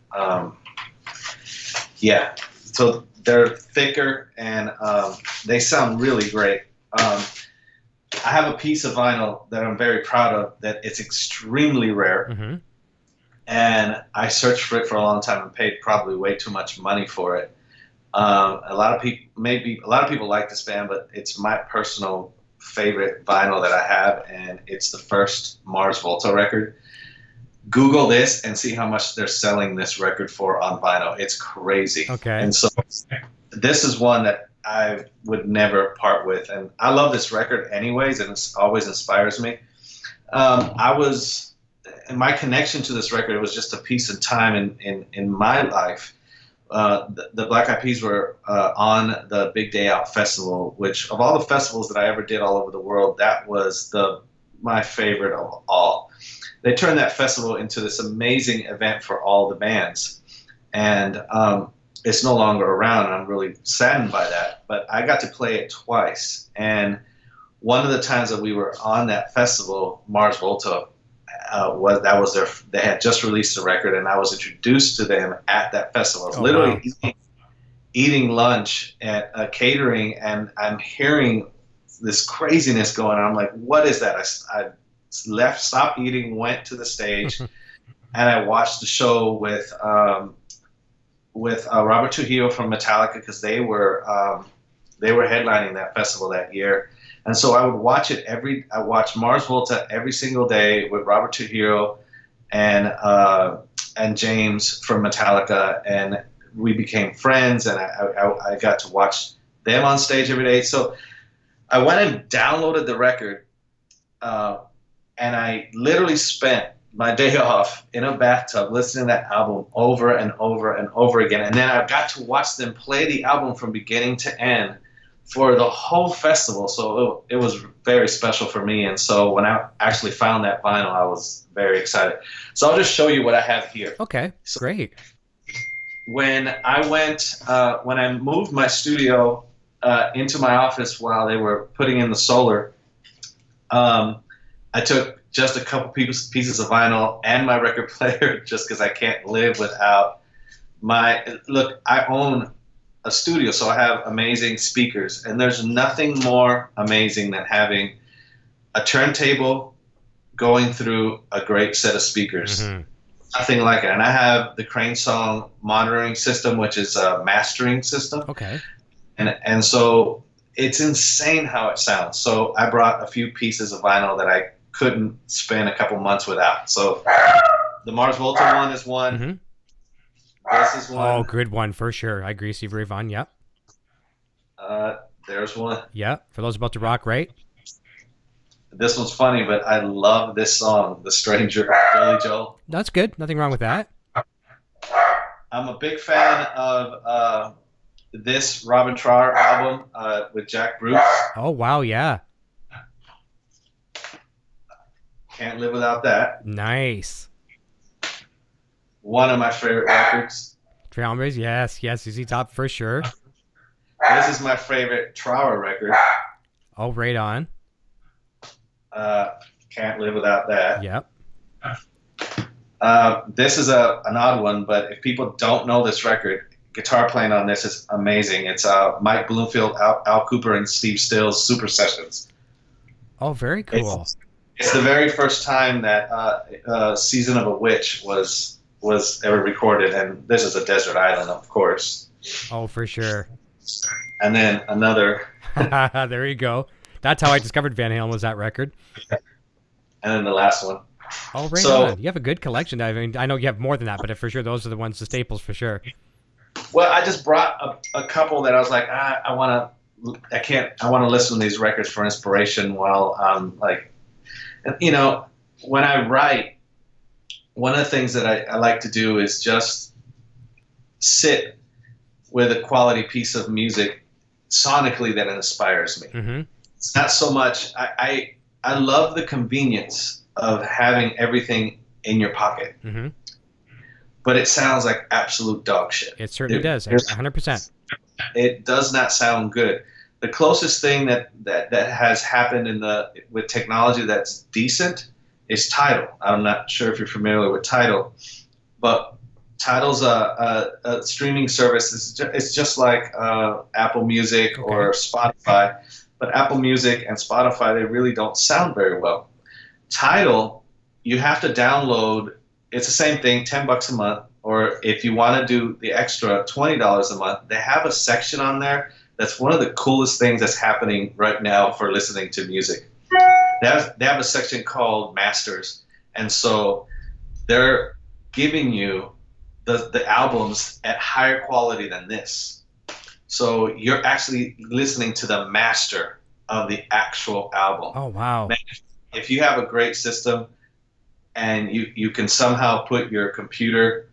Yeah, so they're thicker and they sound really great. I have a piece of vinyl that I'm very proud of that it's extremely rare, and I searched for it for a long time and paid probably way too much money for it. A lot of people like this band, but it's my personal favorite vinyl that I have, and it's the first Mars Volta record. Google this and see how much they're selling this record for on vinyl. It's crazy. Okay. And so this is one that I would never part with. And I love this record anyways, and it always inspires me. And my connection to this record, it was just a piece of time in my life. The Black Eyed Peas were on the Big Day Out Festival, which of all the festivals that I ever did all over the world, that was my favorite of all. They turned that festival into this amazing event for all the bands. And it's no longer around, and I'm really saddened by that. But I got to play it twice. And one of the times that we were on that festival, Mars Volta, they had just released a record, and I was introduced to them at that festival. I was literally eating lunch at a catering, and I'm hearing this craziness going on. I'm like, what is that? I stopped eating, went to the stage, and I watched the show with Robert Trujillo from Metallica, because they were headlining that festival that year. And so I would watch it I watched Mars Volta every single day with Robert Trujillo and James from Metallica, and we became friends, and I got to watch them on stage every day. So I went and downloaded the record, and I literally spent my day off in a bathtub listening to that album over and over and over again. And then I got to watch them play the album from beginning to end for the whole festival. So it was very special for me. And so when I actually found that vinyl, I was very excited. So I'll just show you what I have here. Okay, great. When I moved my studio into my office while they were putting in the solar, I took just a couple pieces of vinyl and my record player, just because I can't live without I own a studio, so I have amazing speakers, and there's nothing more amazing than having a turntable going through a great set of speakers. Mm-hmm. Nothing like it. And I have the Crane Song monitoring system, which is a mastering system. Okay. And so it's insane how it sounds. So I brought a few pieces of vinyl that I couldn't spend a couple months without. So the Mars Volta one is one. Mm-hmm. This is one. Oh, good one for sure. I agree, Stevie Ray Vaughan. Yep. There's one. Yeah, for those about to rock, right? This one's funny, but I love this song, The Stranger, Billy Joel. That's good. Nothing wrong with that. I'm a big fan of this Robin Trower album with Jack Bruce. Oh, wow, yeah. Can't live without that. Nice. One of my favorite records. Chambers, yes, ZZ Top for sure. This is my favorite Trower record. Oh, right on. Can't live without that. Yep. This is an odd one, but if people don't know this record, guitar playing on this is amazing. It's Mike Bloomfield, Al Cooper, and Steve Stills Super Sessions. Oh, very cool. It's the very first time that Season of a Witch was ever recorded, and this is a desert island, of course. Oh, for sure. And then another. There you go. That's how I discovered Van Halen, was that record. And then the last one. Oh, right on. You have a good collection. I mean, I know you have more than that, but for sure those are the ones, the staples for sure. Well, I just brought a couple that I was like, I want to listen to these records for inspiration while I'm like, you know, when I write, one of the things that I like to do is just sit with a quality piece of music sonically that inspires me. Mm-hmm. It's not so much, I love the convenience of having everything in your pocket. Mm-hmm. But it sounds like absolute dog shit. It certainly does, 100%. It does not sound good. The closest thing that has happened with technology that's decent is Tidal. I'm not sure if you're familiar with Tidal, but Tidal's a streaming service. It's just like Apple Music or Spotify, but Apple Music and Spotify, they really don't sound very well. Tidal, you have to download. It's the same thing, $10 a month, or if you want to do the extra, $20 a month. They have a section on there that's one of the coolest things that's happening right now for listening to music. They have a section called Masters, and so they're giving you the albums at higher quality than this. So you're actually listening to the master of the actual album. Oh, wow. Man, if you have a great system and you can somehow put your computer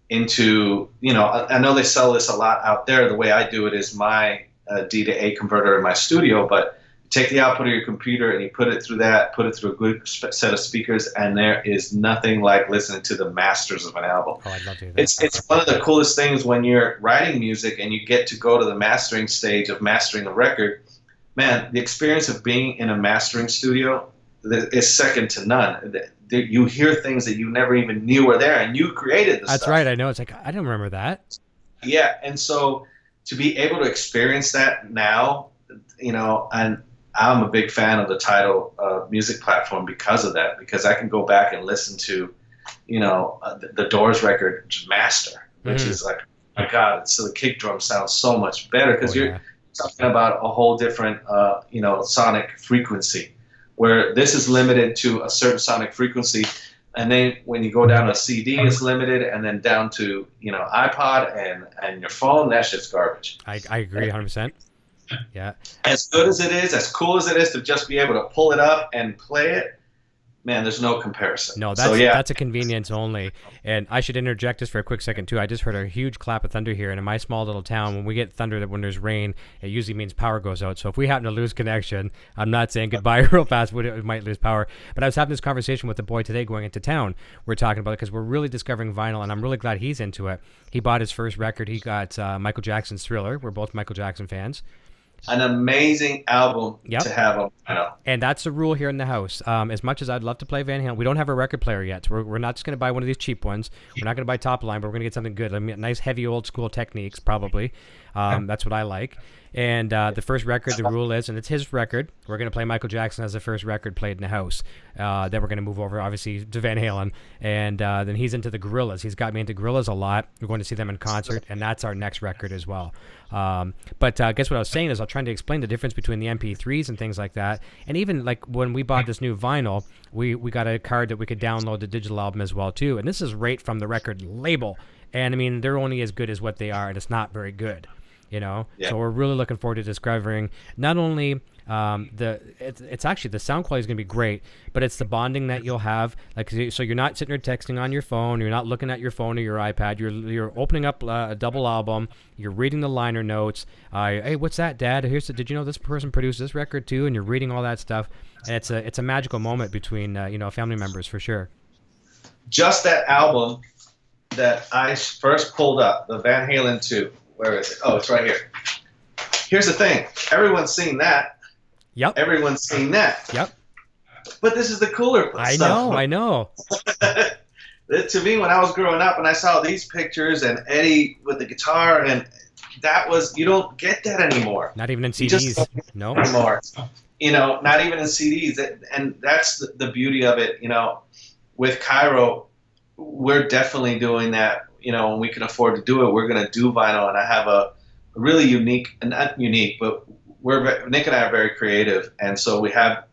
into, I know they sell this a lot out there. The way I do it is my D to A converter in my studio, but take the output of your computer and you put it through a good set of speakers, and there is nothing like listening to the masters of an album. Oh, I'd love to do that. It's one of the coolest things when you're writing music and you get to go to the mastering stage of mastering a record. Man, the experience of being in a mastering studio is second to none. You hear things that you never even knew were there, and you created the stuff. That's right. I know. It's like, I don't remember that. Yeah, and so to be able to experience that now, and I'm a big fan of the Tidal music platform because of that, because I can go back and listen to, the Doors record Master, which is like, my God, so the kick drum sounds so much better because you're talking about a whole different, sonic frequency, where this is limited to a certain sonic frequency. And then when you go down to a CD, it's limited, and then down to, iPod and your phone, that shit's garbage. I agree 100%. Yeah. As good as it is, as cool as it is to just be able to pull it up and play it, man, there's no comparison. No, that's a convenience only. And I should interject just for a quick second, too. I just heard a huge clap of thunder here. And in my small little town, when we get thunder, when there's rain, it usually means power goes out. So if we happen to lose connection, I'm not saying goodbye real fast, we might lose power. But I was having this conversation with the boy today going into town. We're talking about it because we're really discovering vinyl, and I'm really glad he's into it. He bought his first record. He got Michael Jackson's Thriller. We're both Michael Jackson fans. An amazing album to have on vinyl. And that's the rule here in the house. As much as I'd love to play Van Halen, we don't have a record player yet. So we're not just going to buy one of these cheap ones. We're not going to buy top line, but we're going to get something good. I mean, nice, heavy, old school Techniques, probably. That's what I like. And the first record, the rule is, and it's his record, we're going to play Michael Jackson as the first record played in the house. Then we're going to move over, obviously, to Van Halen. And then he's into the Gorillaz. He's got me into Gorillaz a lot. We're going to see them in concert, and that's our next record as well. But I guess what I was saying is I'm trying to explain the difference between the MP3s and things like that. And even like when we bought this new vinyl, we got a card that we could download the digital album as well, too. And this is right from the record label. And, I mean, they're only as good as what they are, and it's not very good. So we're really looking forward to discovering not only it's actually the sound quality is going to be great, but it's the bonding that you'll have. Like, so you're not sitting there texting on your phone, you're not looking at your phone or your iPad. You're opening up a double album. You're reading the liner notes. Hey, what's that, Dad? Did you know this person produced this record too? And you're reading all that stuff. And it's a magical moment between family members for sure. Just that album that I first pulled up, the Van Halen 2. Where is it? Oh, it's right here. Here's the thing. Everyone's seen that. Yep. Everyone's seen that. Yep. But this is the cooler stuff. I know. To me, when I was growing up and I saw these pictures and Eddie with the guitar, and that was, you don't get that anymore. Not even in CDs. No. Anymore. Not even in CDs. And that's the beauty of it. With Cairo, we're definitely doing that. When we can afford to do it, we're going to do vinyl. And I have a really unique, not unique, but Nick and I are very creative. And so we have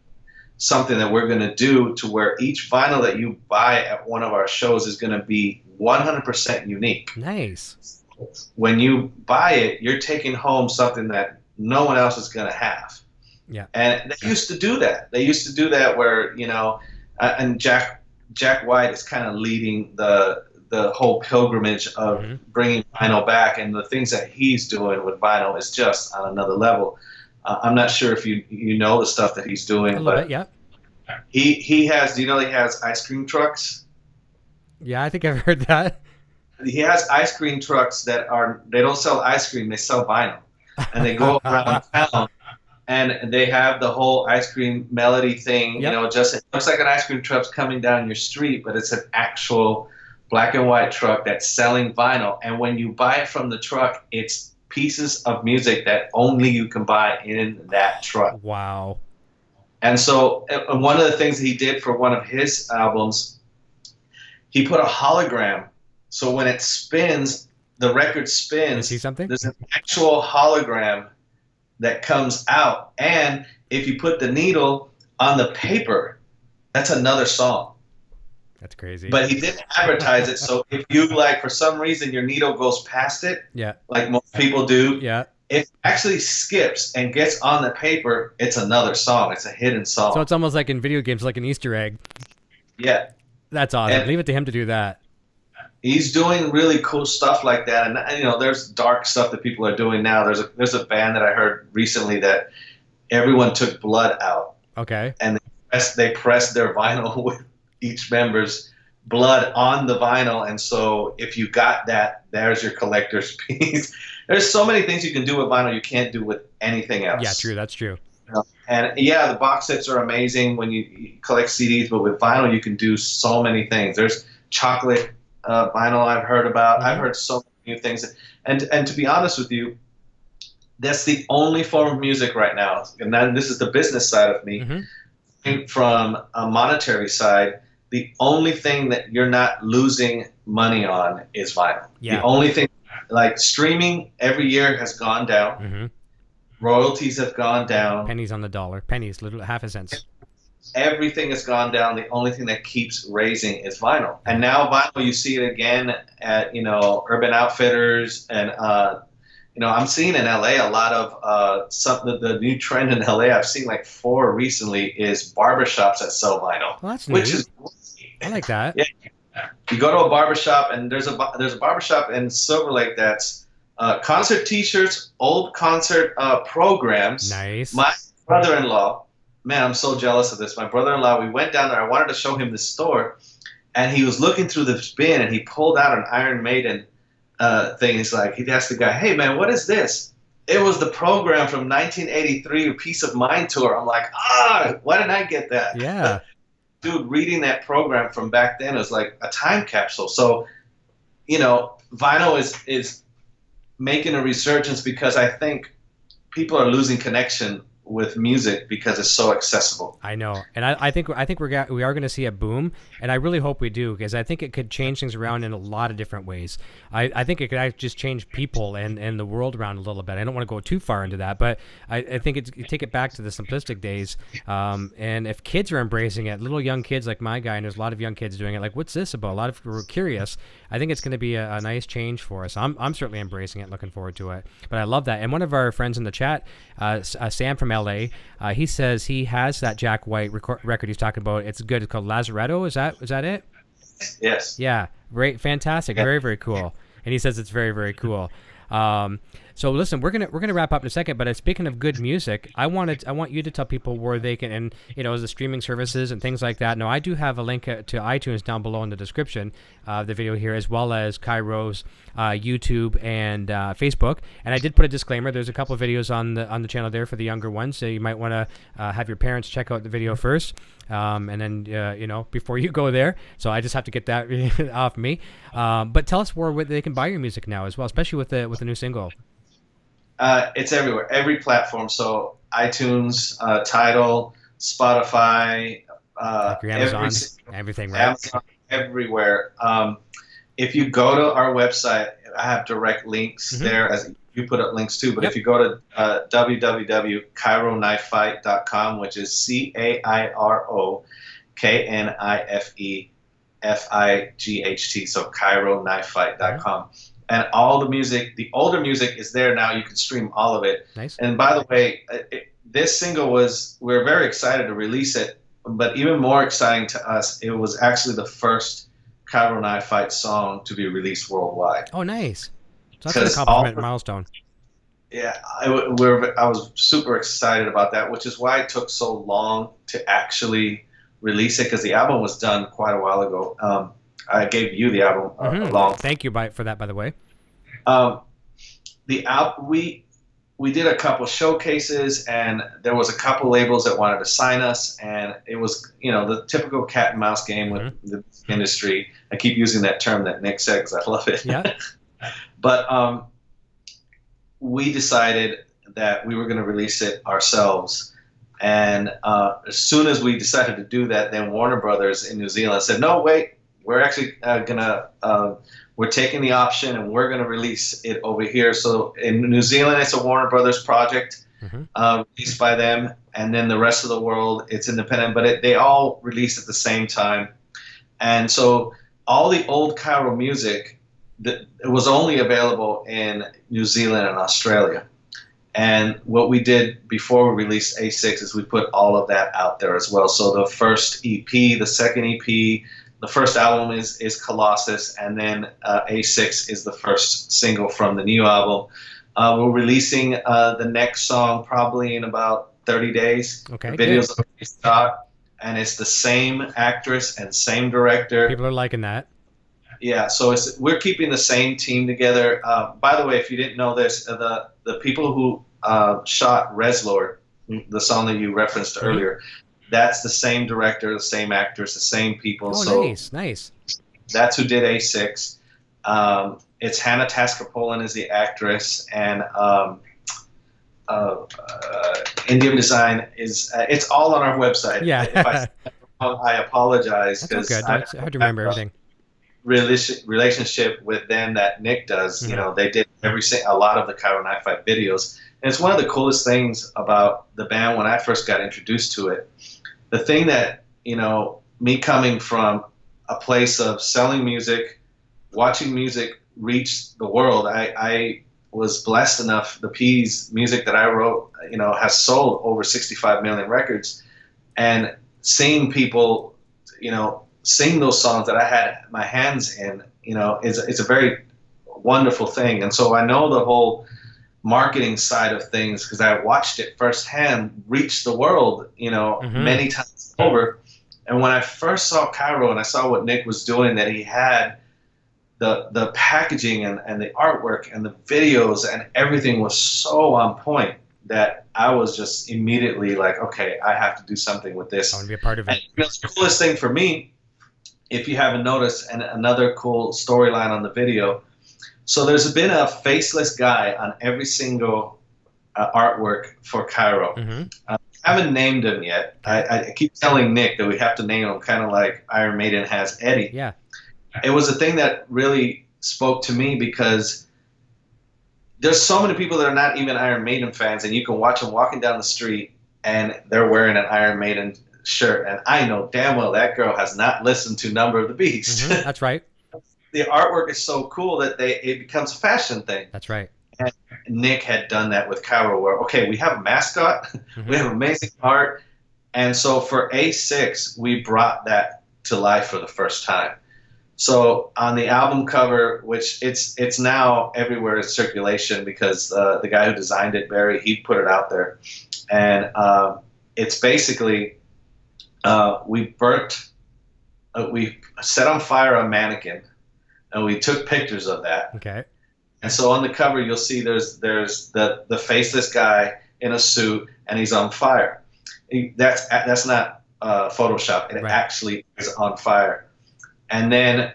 something that we're going to do to where each vinyl that you buy at one of our shows is going to be 100% unique. Nice. When you buy it, you're taking home something that no one else is going to have. Yeah. And they used to do that. They used to do that where, and Jack White is kind of leading the whole pilgrimage of bringing vinyl back, and the things that he's doing with vinyl is just on another level. I'm not sure if you know the stuff that he's doing, but bit, yeah. He has. Do you know he has ice cream trucks? Yeah, I think I've heard that. He has ice cream trucks they don't sell ice cream, they sell vinyl, and they go around town. And they have the whole ice cream melody thing. Yep. Just it looks like an ice cream truck's coming down your street, but it's an actual black and white truck that's selling vinyl. And when you buy it from the truck, it's pieces of music that only you can buy in that truck. Wow. And so one of the things that he did for one of his albums, he put a hologram. So when it spins, the record spins. You see something? There's an actual hologram that comes out. And if you put the needle on the paper, that's another song. That's crazy. But he didn't advertise it, so if you like, for some reason, your needle goes past it, like most people do, it actually skips and gets on the paper. It's another song. It's a hidden song. So it's almost like in video games, like an Easter egg. Yeah. That's awesome. And leave it to him to do that. He's doing really cool stuff like that, and you know, there's dark stuff that people are doing now. There's a band that I heard recently that everyone took blood out. Okay. And they pressed their vinyl with each member's blood on the vinyl, and so if you got that, there's your collector's piece. There's so many things you can do with vinyl you can't do with anything else. Yeah, true. That's true. And yeah, the box sets are amazing when you collect CDs, but with vinyl you can do so many things. There's chocolate vinyl I've heard about. I've heard so many new things, and to be honest with you, that's the only form of music right now. And then this is the business side of me. From a monetary side, the only thing that you're not losing money on is vinyl. The only thing, like streaming every year has gone down. Royalties have gone down. Pennies on the dollar. Pennies, little half a cent. Everything has gone down. The only thing that keeps raising is vinyl. And now vinyl, you see it again at, you know, Urban Outfitters, and you know, I'm seeing in LA a lot of the new trend in LA. I've seen like 4 recently is barbershops that sell vinyl. Well, that's which neat. is I like that. Yeah. You go to a barbershop, and there's a barbershop in Silver Lake that's concert T-shirts, old concert programs. Nice. My brother-in-law, man, I'm so jealous of this. My brother-in-law, we went down there. I wanted to show him the store, and he was looking through the bin, and he pulled out an Iron Maiden thing. He's like, he asked the guy, "Hey man, what is this?" It was the program from 1983, Peace of Mind tour. I'm like, why didn't I get that? Yeah. Dude, reading that program from back then is like a time capsule. So, you know, vinyl is making a resurgence because I think people are losing connection with music because it's so accessible. I know, and I think we are going to see a boom, and I really hope we do, because I think it could change things around in a lot of different ways. I think it could actually just change people and the world around a little bit. I don't want to go too far into that, but I think you take it back to the simplistic days, and if kids are embracing it, little young kids like my guy, and there's a lot of young kids doing it, like, what's this about? A lot of people are curious. I think it's going to be a nice change for us. I'm certainly embracing it, looking forward to it. But I love that. And one of our friends in the chat, Sam from LA, he says he has that Jack White record he's talking about. It's good. It's called Lazaretto. Is that it? Yes. Yeah. Great. Fantastic. Yeah. Very, very cool. And he says it's very, very cool. So listen, we're gonna wrap up in a second. But speaking of good music, I want you to tell people where they can, and you know, the streaming services and things like that. Now, I do have a link to iTunes down below in the description of the video here, as well as Cairo's YouTube and Facebook. And I did put a disclaimer. There's a couple of videos on the channel there for the younger ones, so you might want to have your parents check out the video first, and then you know, before you go there. So I just have to get that off me. But tell us where they can buy your music now as well, especially with the new single. It's everywhere, every platform. So iTunes, Tidal, Spotify, like your Amazon, everything, right? Amazon, everywhere. If you go to our website, I have direct links there, as you put up links too. But if you go to www.cairoknifefight.com, which is CAIROKNIFEFIGHT, so cairoknifefight.com. And all the music, the older music is there now. You can stream all of it. Nice. And by the way, this single we're very excited to release it, but even more exciting to us, it was actually the first Cairo Knife Fight song to be released worldwide. Oh, nice. So that's a compliment milestone. Yeah, I was super excited about that, which is why it took so long to actually release it, because the album was done quite a while ago. I gave you the album along. Thank you for that, by the way. The album, we did a couple showcases, and there was a couple labels that wanted to sign us, and it was, you know, the typical cat and mouse game with the industry. I keep using that term that Nick said because I love it. Yeah. But we decided that we were going to release it ourselves. And as soon as we decided to do that, then Warner Brothers in New Zealand said, "No, wait. We're actually we're taking the option, and we're going to release it over here." So in New Zealand, it's a Warner Brothers project, released by them, and then the rest of the world, it's independent. But they all released at the same time, And so all the old Cairo music, it was only available in New Zealand and Australia. And what we did before we released A6 is we put all of that out there as well. So the first EP, the second EP, the first album is Colossus, and then A6 is the first single from the new album. We're releasing the next song probably in about 30 days. Okay, the video's already shot, and it's the same actress and same director. People are liking that. Yeah, so we're keeping the same team together. By the way, if you didn't know this, the people who shot Reslord, the song that you referenced earlier, that's the same director, the same actors, the same people. Oh, so nice. That's who did A6. It's Hannah Tasker-Poland is the actress, and Indium Design is. It's all on our website. Yeah. If I apologize because it's hard to remember everything. Relationship with them that Nick does. Mm-hmm. You know, they did a lot of the Cairo Knife Fight videos, and it's one of the coolest things about the band when I first got introduced to it. The thing that, you know, me coming from a place of selling music, watching music reach the world, I was blessed enough. The Peas music that I wrote, you know, has sold over 65 million records, and seeing people, you know, sing those songs that I had my hands in, you know, it's a very wonderful thing. And so I know the whole marketing side of things because I watched it firsthand reach the world, you know, many times over. And when I first saw Cairo and I saw what Nick was doing, that he had the packaging and the artwork and the videos and everything was so on point that I was just immediately like, okay, I have to do something with this. I want to be a part of it. And the coolest thing for me, if you haven't noticed, and another cool storyline on the video, so there's been a faceless guy on every single artwork for Cairo. I haven't named him yet. I keep telling Nick that we have to name him, kind of like Iron Maiden has Eddie. Yeah. It was a thing that really spoke to me because there's so many people that are not even Iron Maiden fans, and you can watch them walking down the street and they're wearing an Iron Maiden shirt, and I know damn well that girl has not listened to Number of the Beast. That's right. The artwork is so cool that it becomes a fashion thing. That's right. And Nick had done that with Cairo, where, okay, we have a mascot, we have amazing art, and so for A6, we brought that to life for the first time. So on the album cover, which it's now everywhere in circulation because the guy who designed it, Barry, he put it out there, and it's basically we set on fire a mannequin, and we took pictures of that. Okay. And so on the cover, you'll see there's the faceless guy in a suit, and he's on fire. That's not Photoshop. It actually is on fire. And then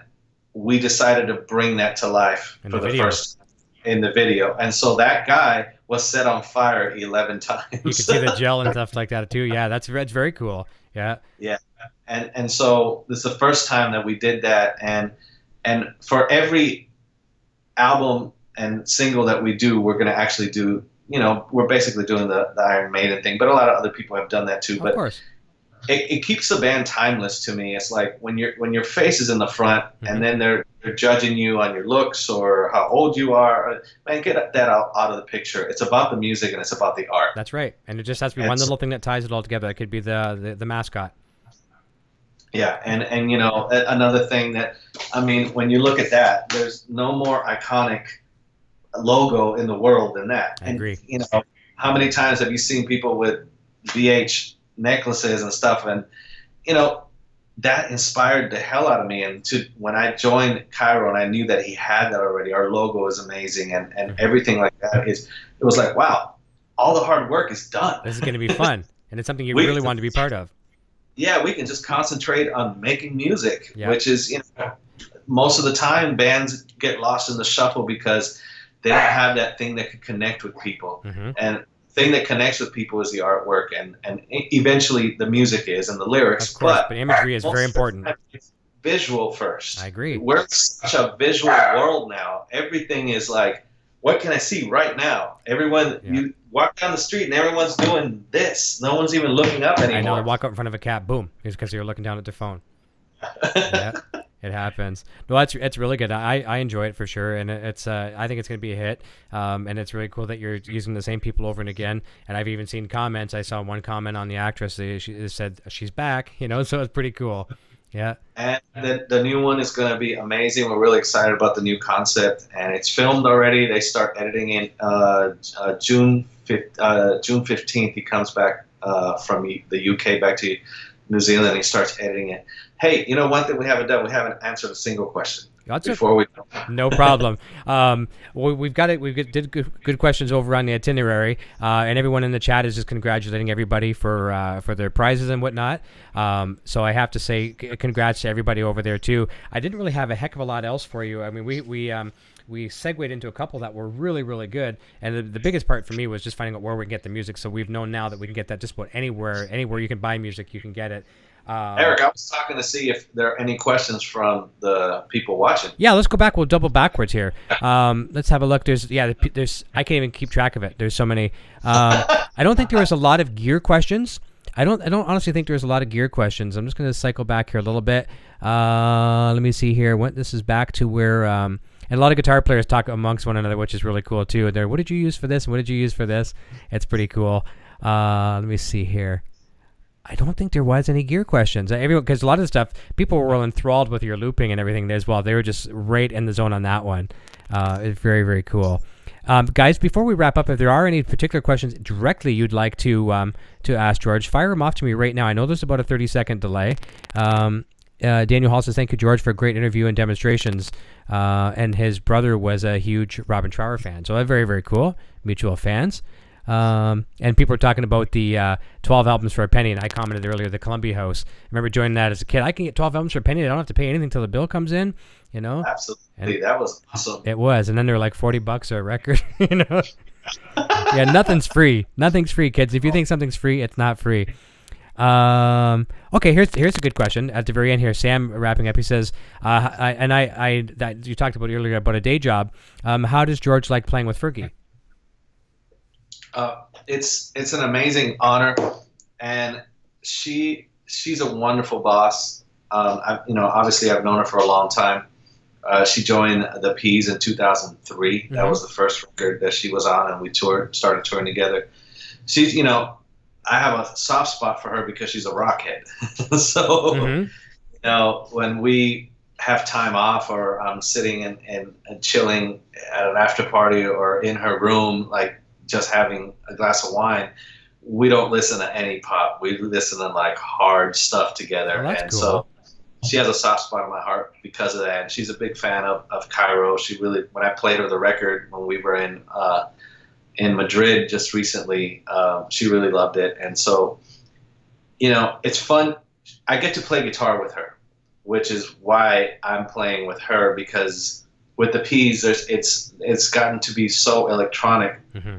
we decided to bring that to life for the first time in the video. And so that guy was set on fire 11 times. You can see the gel and stuff like that too. Yeah, that's very cool. Yeah. Yeah. And so this is the first time that we did that. And for every album and single that we do, we're going to actually do, you know, we're basically doing the Iron Maiden thing, but a lot of other people have done that too. But of course. It keeps the band timeless to me. It's like when your face is in the front, and then they're judging you on your looks or how old you are. Man, get that out of the picture. It's about the music and it's about the art. That's right. And it just has to be one little thing that ties it all together. It could be the mascot. Yeah, and you know, another thing that, I mean, when you look at that, there's no more iconic logo in the world than that. I agree. You know, how many times have you seen people with VH necklaces and stuff, and you know, that inspired the hell out of me. And when I joined Cairo and I knew that he had that already, our logo is amazing and everything like that, it was like, wow, all the hard work is done. This is going to be fun, and it's something you really want to be part of. Yeah, we can just concentrate on making music, which is, you know, most of the time bands get lost in the shuffle because they don't have that thing that can connect with people. And thing that connects with people is the artwork, and eventually the music is, and the lyrics. Of course, but imagery is very important. It's visual first. I agree. We're in such a visual world now. Everything is like, what can I see right now? Everyone, you walk down the street and everyone's doing this. No one's even looking up anymore. I know. I walk up in front of a cat, boom, it's because you're looking down at their phone. Yeah, it happens. No, it's really good. I enjoy it for sure, and it's I think it's going to be a hit. And it's really cool that you're using the same people over and again. And I've even seen comments. I saw one comment on the actress. She said she's back. So it's pretty cool. Yeah. And the new one is going to be amazing. We're really excited about the new concept, and it's filmed already. They start editing in June 15th. He comes back from the UK back to New Zealand, and he starts editing it. Hey, one thing we haven't done, we haven't answered a single question. No problem. We've got it. Did good questions over on the itinerary, and everyone in the chat is just congratulating everybody for their prizes and whatnot. So I have to say congrats to everybody over there too. I didn't really have a heck of a lot else for you. I mean, we segued into a couple that were really, really good, and the biggest part for me was just finding out where we can get the music. So we've known now that we can get that just about anywhere you can buy music, you can get it. Eric, I was talking to see if there are any questions from the people watching. Yeah, let's go back. We'll double backwards here. Let's have a look. There's I can't even keep track of it. There's so many. I don't think there was a lot of gear questions. I don't honestly think there's a lot of gear questions. I'm just going to cycle back here a little bit. Let me see here. This is back to where and a lot of guitar players talk amongst one another, which is really cool too. They're, what did you use for this? And what did you use for this? It's pretty cool. Let me see here. I don't think there was any gear questions. Because a lot of the stuff, people were enthralled with your looping and everything as well. They were just right in the zone on that one. It's very, very cool. Guys, before we wrap up, if there are any particular questions directly you'd like to ask George, fire them off to me right now. I know there's about a 30-second delay. Daniel Hall says, thank you, George, for a great interview and demonstrations. And his brother was a huge Robin Trower fan. So that's very, very cool. Mutual fans. And people were talking about the 12 albums for a penny, and I commented earlier, the Columbia House. I remember joining that as a kid. I can get 12 albums for a penny. I don't have to pay anything until the bill comes in, Absolutely. And that was awesome. It was. And then they're like $40 a record, Yeah, nothing's free. Nothing's free, kids. If you think something's free, it's not free. Okay, here's a good question at the very end here. Sam wrapping up, he says, that you talked about earlier about a day job. How does George like playing with Fergie? It's an amazing honor, and she's a wonderful boss. Obviously I've known her for a long time. She joined the Peas in 2003. Mm-hmm. That was the first record that she was on, and we started touring together. She's, I have a soft spot for her because she's a rockhead. So, mm-hmm. When we have time off, or I'm sitting and chilling at an after party or in her room, like just having a glass of wine, we don't listen to any pop. We listen to like hard stuff together. Oh, that's and cool. So she has a soft spot in my heart because of that. And she's a big fan of Cairo. She really, when I played her the record when we were in Madrid just recently, she really loved it. And so, it's fun. I get to play guitar with her, which is why I'm playing with her, because with the Peas, it's gotten to be so electronic. Mm-hmm.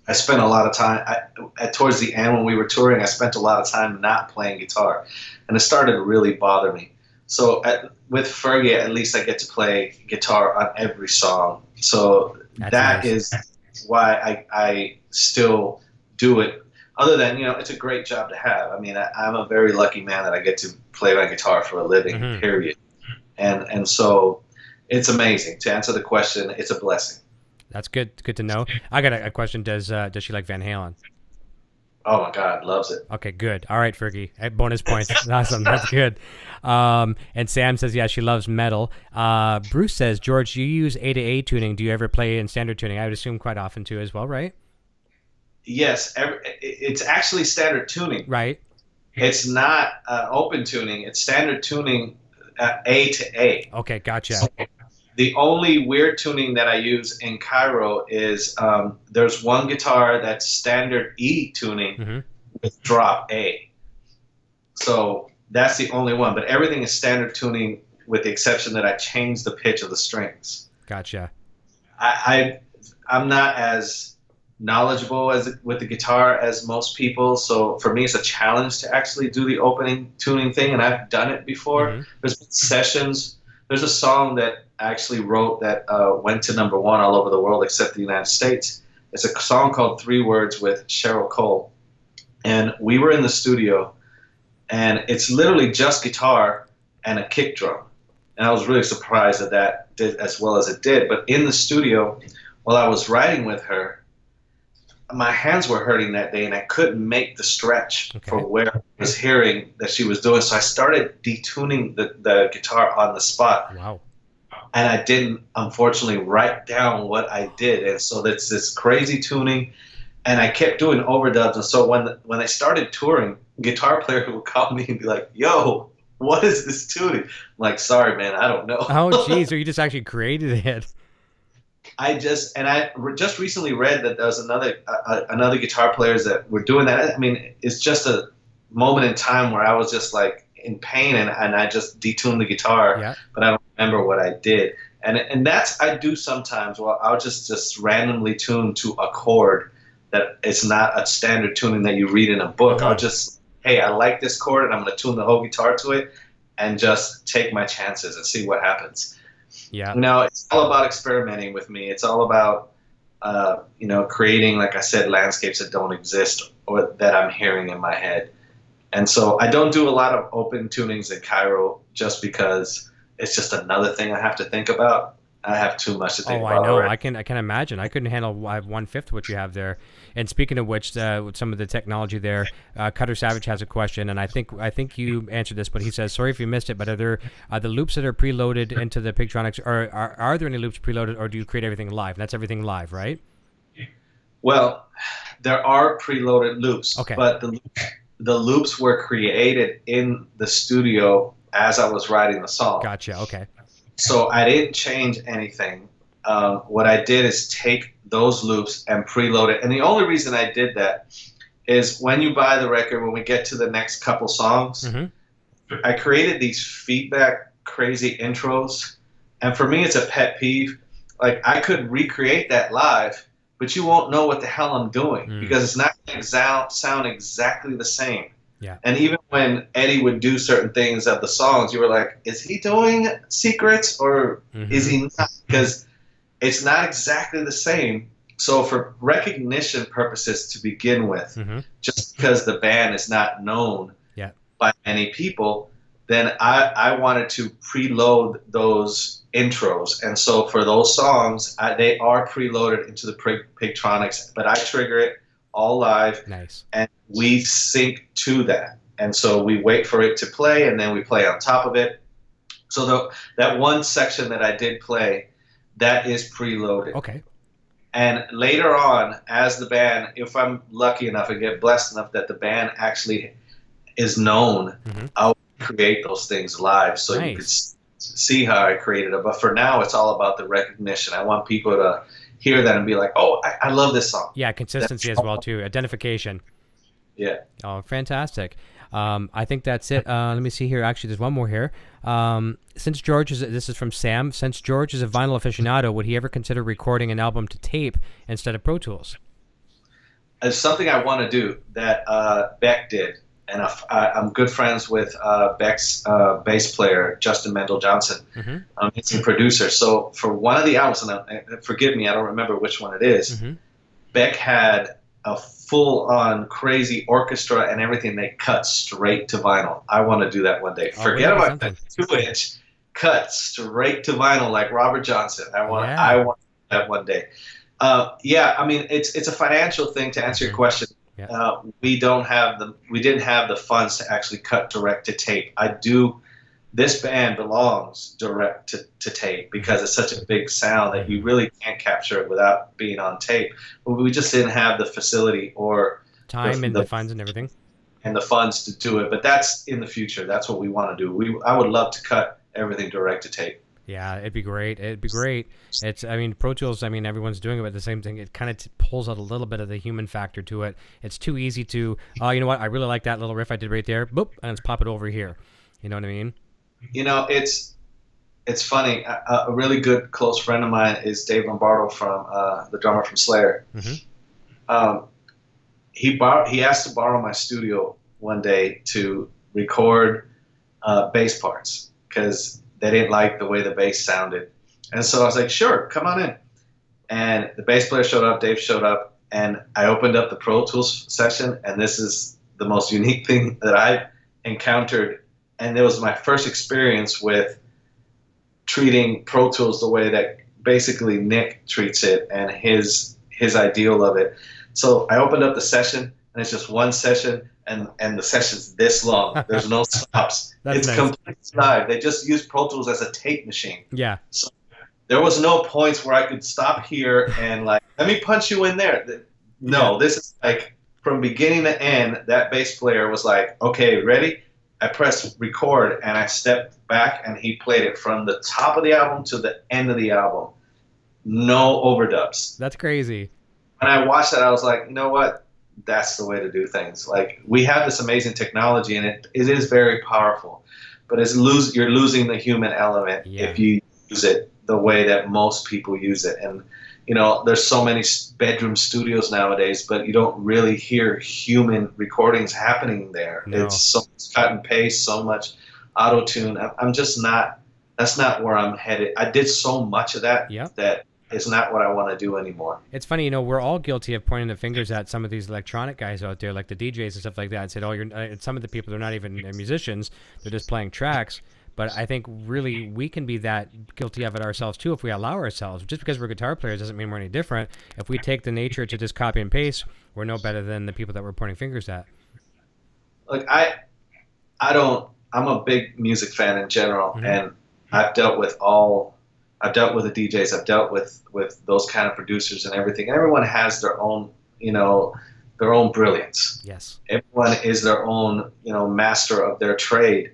I spent a lot of time towards the end when we were touring. I spent a lot of time not playing guitar, and it started to really bother me. So with Fergie, at least I get to play guitar on every song. So that's nice. Is why I still do it. Other than, it's a great job to have. I mean, I'm a very lucky man that I get to play my guitar for a living. Mm-hmm. Period. And so it's amazing. To answer the question, it's a blessing. That's good. Good to know. I got a question. Does she like Van Halen? Oh my God, loves it. Okay, good. All right, Fergie. Bonus points. Awesome. That's good. And Sam says, yeah, she loves metal. Bruce says, George, you use A to A tuning. Do you ever play in standard tuning? I would assume quite often too, as well, right? Yes, it's actually standard tuning. Right. It's not open tuning. It's standard tuning, A to A. Okay, gotcha. So, the only weird tuning that I use in Cairo is there's one guitar that's standard E tuning mm-hmm. with drop A. So that's the only one. But everything is standard tuning with the exception that I change the pitch of the strings. Gotcha. I'm not as knowledgeable with the guitar as most people. So for me, it's a challenge to actually do the opening tuning thing. And I've done it before. Mm-hmm. There's been sessions. There's a song that I actually wrote that went to #1 all over the world except the United States. It's a song called 3 Words with Cheryl Cole. And we were in the studio, and it's literally just guitar and a kick drum. And I was really surprised that that did as well as it did. But in the studio, while I was writing with her, my hands were hurting that day, and I couldn't make the stretch for where I was hearing that she was doing. So I started detuning the guitar on the spot. Wow. And I didn't, unfortunately, write down what I did. And so that's this crazy tuning. And I kept doing overdubs. And so when I started touring, guitar player would call me and be like, yo, what is this tuning? I'm like, sorry, man, I don't know. Oh, geez. So you just actually created it. I just recently read that there was another guitar players that were doing that. I mean, it's just a moment in time where I was just like in pain and I just detuned the guitar, but I don't remember what I did. And that's, I do sometimes. Well, I'll just randomly tune to a chord that it's not a standard tuning that you read in a book. I'll just, hey, I like this chord and I'm going to tune the whole guitar to it and just take my chances and see what happens. Yeah. Now, it's all about experimenting with me. It's all about, creating, like I said, landscapes that don't exist or that I'm hearing in my head. And so I don't do a lot of open tunings in Cairo just because it's just another thing I have to think about. I have too much to think about. Oh, I know. Already. I can imagine. I couldn't handle 1/5 what you have there. And speaking of which, with some of the technology there, Cutter Savage has a question, and I think you answered this, but he says, sorry if you missed it, but are there the loops that are preloaded into the Pigtronics, or are there any loops preloaded, or do you create everything live? That's everything live, right? Well, there are preloaded loops, okay. But the loops were created in the studio as I was writing the song. Gotcha. Okay. So I didn't change anything. What I did is take those loops and preload it. And the only reason I did that is when you buy the record, when we get to the next couple songs, I created these feedback crazy intros. And for me, it's a pet peeve. Like, I could recreate that live, but you won't know what the hell I'm doing because it's not going to sound exactly the same. Yeah. And even when Eddie would do certain things of the songs, you were like, is he doing secrets or is he not? Because it's not exactly the same. So for recognition purposes to begin with, just because the band is not known by many people, then I wanted to preload those intros. And so for those songs, they are preloaded into the Pigtronics, but I trigger it all live. Nice. And we sync to that. And so we wait for it to play, and then we play on top of it. So that one section that I did play, that is preloaded. Okay. And later on, as the band, if I'm lucky enough and get blessed enough that the band actually is known, I'll create those things live so you can see how I created it. But for now, it's all about the recognition. I want people to hear that and be like, oh, I love this song. Yeah, consistency as well, too. Identification. Yeah. Oh, fantastic. I think that's it. Let me see here. Actually, there's one more here. Since George this is from Sam. Since George is a vinyl aficionado, would he ever consider recording an album to tape instead of Pro Tools? It's something I want to do that Beck did. And I'm good friends with Beck's bass player, Justin Mendel Johnson. He's a producer. So for one of the albums, and forgive me, I don't remember which one it is, Beck had a full-on crazy orchestra and everything. They cut straight to vinyl. I want to do that one day. Forget about that 2-inch. Cut straight to vinyl like Robert Johnson. I want that one day. I mean, it's a financial thing to answer your question. We didn't have the funds to actually cut direct to tape. This band belongs direct to tape because it's such a big sound that you really can't capture it without being on tape. But we just didn't have the facility or time and the funds and everything. And the funds to do it. But that's in the future. That's what we want to do. I would love to cut everything direct to tape. Yeah, it'd be great. It'd be great. Pro Tools, everyone's doing it, but the same thing, it kind of pulls out a little bit of the human factor to it. It's too easy to, you know what, I really like that little riff I did right there, boop, and let's pop it over here. You know what I mean? You know, it's funny. A really good close friend of mine is Dave Lombardo, from the drummer from Slayer. He asked to borrow my studio one day to record bass parts because they didn't like the way the bass sounded. And so I was like, sure, come on in. And the bass player showed up, Dave showed up, and I opened up the Pro Tools session, and this is the most unique thing that I've encountered and it was my first experience with treating Pro Tools the way that basically Nick treats it and his ideal of it. So I opened up the session, and it's just one session, and the session's this long. There's no stops. It's nice. Complete live. They just use Pro Tools as a tape machine. Yeah. So there was no points where I could stop here and like, let me punch you in there. No, this is like from beginning to end, that bass player was like, okay, ready? I pressed record, and I stepped back, and he played it from the top of the album to the end of the album. No overdubs. That's crazy. When I watched that, I was like, you know what? That's the way to do things. Like, we have this amazing technology, and it is very powerful, but you're losing the human element if you use it the way that most people use it. And you know, there's so many bedroom studios nowadays, but you don't really hear human recordings happening there. No. It's so much cut and paste, so much auto tune. I'm just not. That's not where I'm headed. I did so much of that that it's not what I want to do anymore. It's funny, you know, we're all guilty of pointing the fingers at some of these electronic guys out there, like the DJs and stuff like that, and said, "Oh, you're." Some of the people, they're not even musicians; they're just playing tracks. But I think really we can be that guilty of it ourselves too if we allow ourselves. Just because we're guitar players doesn't mean we're any different. If we take the nature to just copy and paste, we're no better than the people that we're pointing fingers at. Like I'm a big music fan in general, and I've dealt with the DJs, I've dealt with those kind of producers and everything. Everyone has their own, you know, their own brilliance. Yes. Everyone is their own, you know, master of their trade.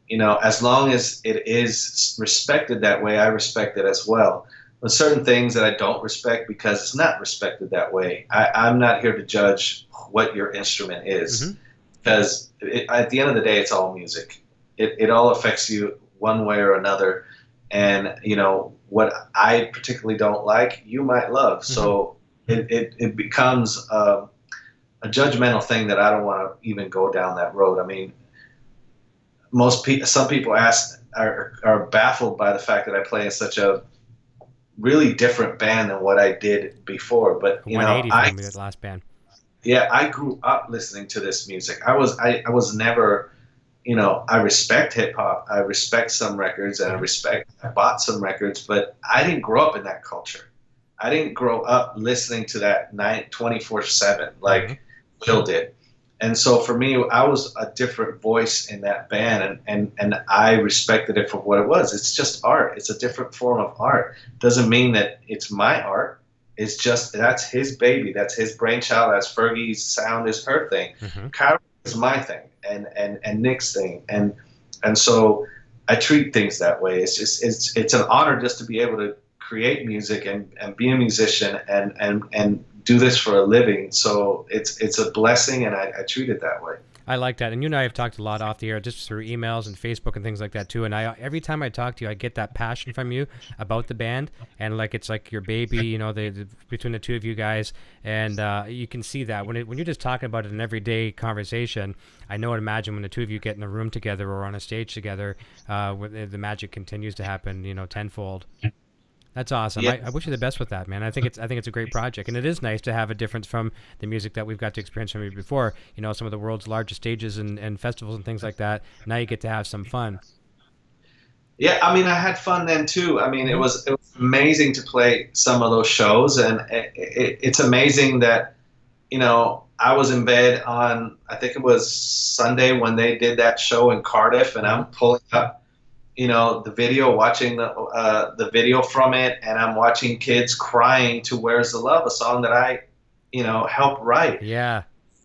You know, as long as it is respected that way, I respect it as well. There's certain things that I don't respect because it's not respected that way. I'm not here to judge what your instrument is, because at the end of the day, it's all music. It all affects you one way or another. And, you know, what I particularly don't like, you might love. So it becomes a judgmental thing that I don't want to even go down that road. I mean, some people are baffled by the fact that I play in such a really different band than what I did before. But you know, the last band. Yeah, I grew up listening to this music. I was never, you know, I respect hip hop. I respect some records, and I bought some records, but I didn't grow up in that culture. I didn't grow up listening to that 24/7 like Will did. And so for me, I was a different voice in that band, and I respected it for what it was. It's just art. It's a different form of art. Doesn't mean that it's my art. It's just, that's his baby. That's his brainchild. That's Fergie's sound is her thing. Cairo is my thing, and Nick's thing. And so I treat things that way. It's just, it's an honor just to be able to create music and be a musician and do this for a living. So it's a blessing, and I treat it that way. I like that. And you and I have talked a lot off the air, just through emails and Facebook and things like that too. And every time I talk to you, I get that passion from you about the band, and like it's like your baby, you know, between the two of you guys. And you can see that when you're just talking about it in everyday conversation. I know and imagine when the two of you get in a room together or on a stage together, the magic continues to happen, you know, tenfold. That's awesome. Yeah. I wish you the best with that, man. I think it's a great project, and it is nice to have a difference from the music that we've got to experience from you before. You know, some of the world's largest stages and festivals and things like that. Now you get to have some fun. Yeah, I mean, I had fun then too. I mean, it was amazing to play some of those shows, and it's amazing that, you know, I was in bed on, I think it was Sunday when they did that show in Cardiff, and I'm pulling up, you know, the video, watching the video from it, and I'm watching kids crying to "Where's the Love," a song that I, you know, helped write. Yeah,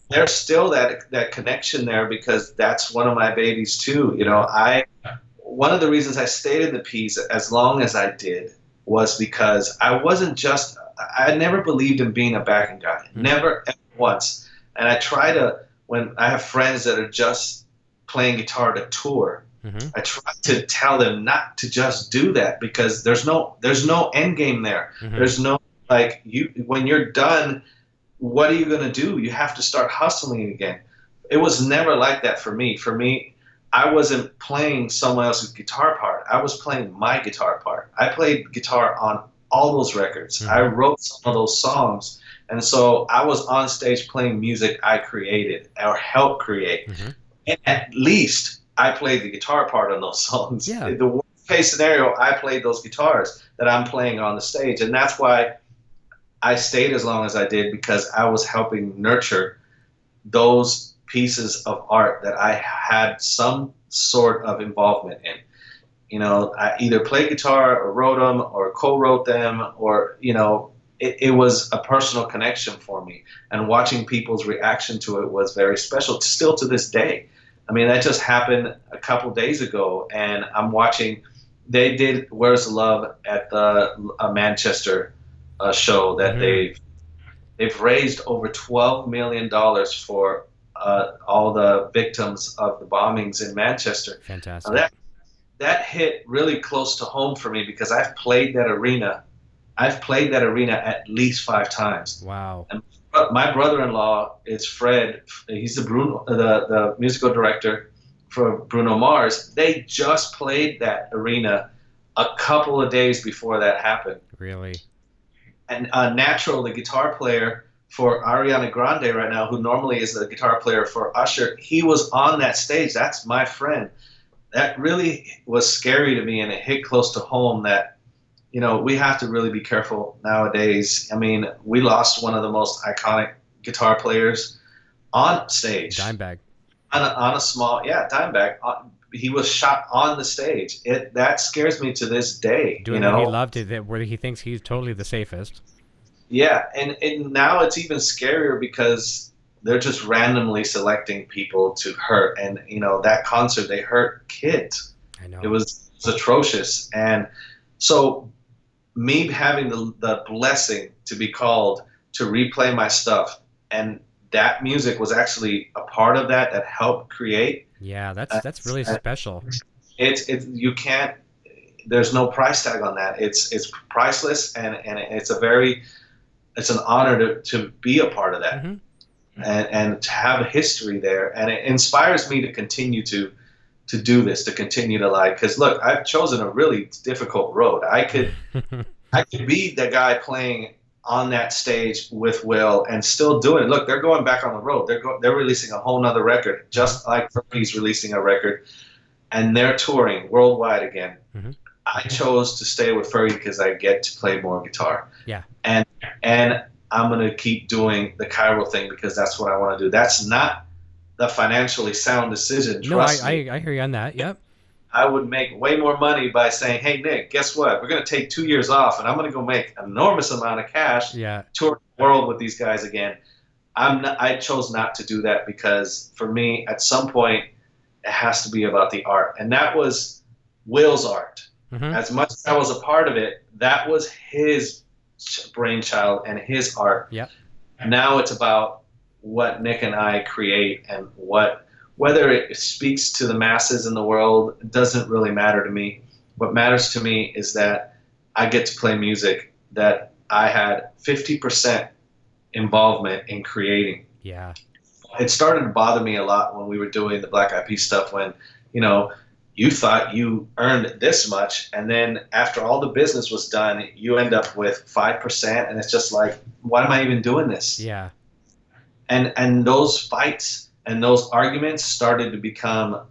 there's still that connection there, because that's one of my babies too. You know, one of the reasons I stayed in the Peas as long as I did was because I never believed in being a backing guy, never ever once. And I try to, when I have friends that are just playing guitar to tour, I try to tell them not to just do that, because there's no end game there. There's no, like, when you're done, what are you going to do? You have to start hustling again. It was never like that for me. For me, I wasn't playing someone else's guitar part. I was playing my guitar part. I played guitar on all those records. I wrote some of those songs. And so I was on stage playing music I created or helped create. And at least I played the guitar part on those songs. Yeah. The worst case scenario, I played those guitars that I'm playing on the stage. And that's why I stayed as long as I did, because I was helping nurture those pieces of art that I had some sort of involvement in. You know, I either played guitar or wrote them or co-wrote them, or, you know, it was a personal connection for me. And watching people's reaction to it was very special, still to this day. I mean, that just happened a couple days ago, and I'm watching. They did "Where's the Love" at the Manchester show that they've raised over $12 million for all the victims of the bombings in Manchester. Fantastic. Now that hit really close to home for me, because I've played that arena. I've played that arena at least 5 times. Wow. And my brother-in-law is Fred. He's the musical director for Bruno Mars. They just played that arena a couple of days before that happened. Really? And Natural, the guitar player for Ariana Grande right now, who normally is the guitar player for Usher, he was on that stage. That's my friend. That really was scary to me, and it hit close to home that, you know, we have to really be careful nowadays. I mean, we lost one of the most iconic guitar players on stage. Dimebag. On a small, Dimebag. He was shot on the stage. That scares me to this day. Doing what he loved it, where he thinks he's totally the safest. Yeah, and now it's even scarier because they're just randomly selecting people to hurt. And, you know, that concert, they hurt kids. I know. It was atrocious. And so me having the blessing to be called to replay my stuff, and that music was actually a part of that helped create. Yeah, that's really special. It's you can't. There's no price tag on that. It's priceless, and it's an honor to be a part of that, and to have a history there, and it inspires me to continue to do this, to continue to because look, I've chosen a really difficult road. I could be the guy playing on that stage with Will and still doing it. Look, they're going back on the road. They're releasing a whole nother record, just like Fergie's releasing a record, and they're touring worldwide again. I chose to stay with Fergie because I get to play more guitar. Yeah. And I'm going to keep doing the Cairo thing because that's what I want to do. That's not the financially sound decision. Trust me. I hear you on that. Yep. I would make way more money by saying, hey, Nick, guess what? We're going to take 2 years off, and I'm going to go make an enormous amount of cash, tour the world with these guys again. I chose not to do that because, for me, at some point, it has to be about the art. And that was Will's art. As much as I was a part of it, that was his brainchild and his art. Yep. Now it's about what Nick and I create, and whether it speaks to the masses in the world doesn't really matter to me. What matters to me is that I get to play music that I had 50% involvement in creating. Yeah. It started to bother me a lot when we were doing the Black Eyed Peas stuff, when, you know, you thought you earned this much, and then after all the business was done, you end up with 5%, and it's just like, why am I even doing this? Yeah. And those fights and those arguments started to become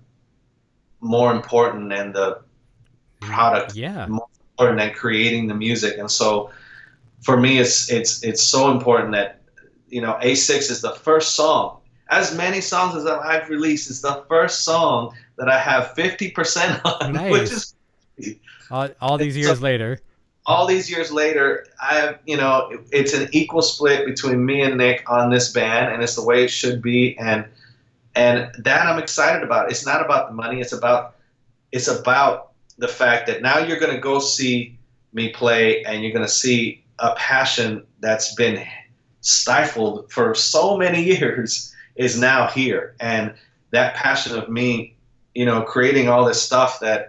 more important than the product. Yeah. More important than creating the music. And so for me, it's so important that, you know, A6 is the first song. As many songs as I've released, it's the first song that I have 50% on. Nice. Which is all these years later. All these years later, I have, you know, it's an equal split between me and Nick on this band, and it's the way it should be, and that I'm excited about. It's not about the money. It's about the fact that now you're going to go see me play, and you're going to see a passion that's been stifled for so many years is now here, and that passion of me, you know, creating all this stuff that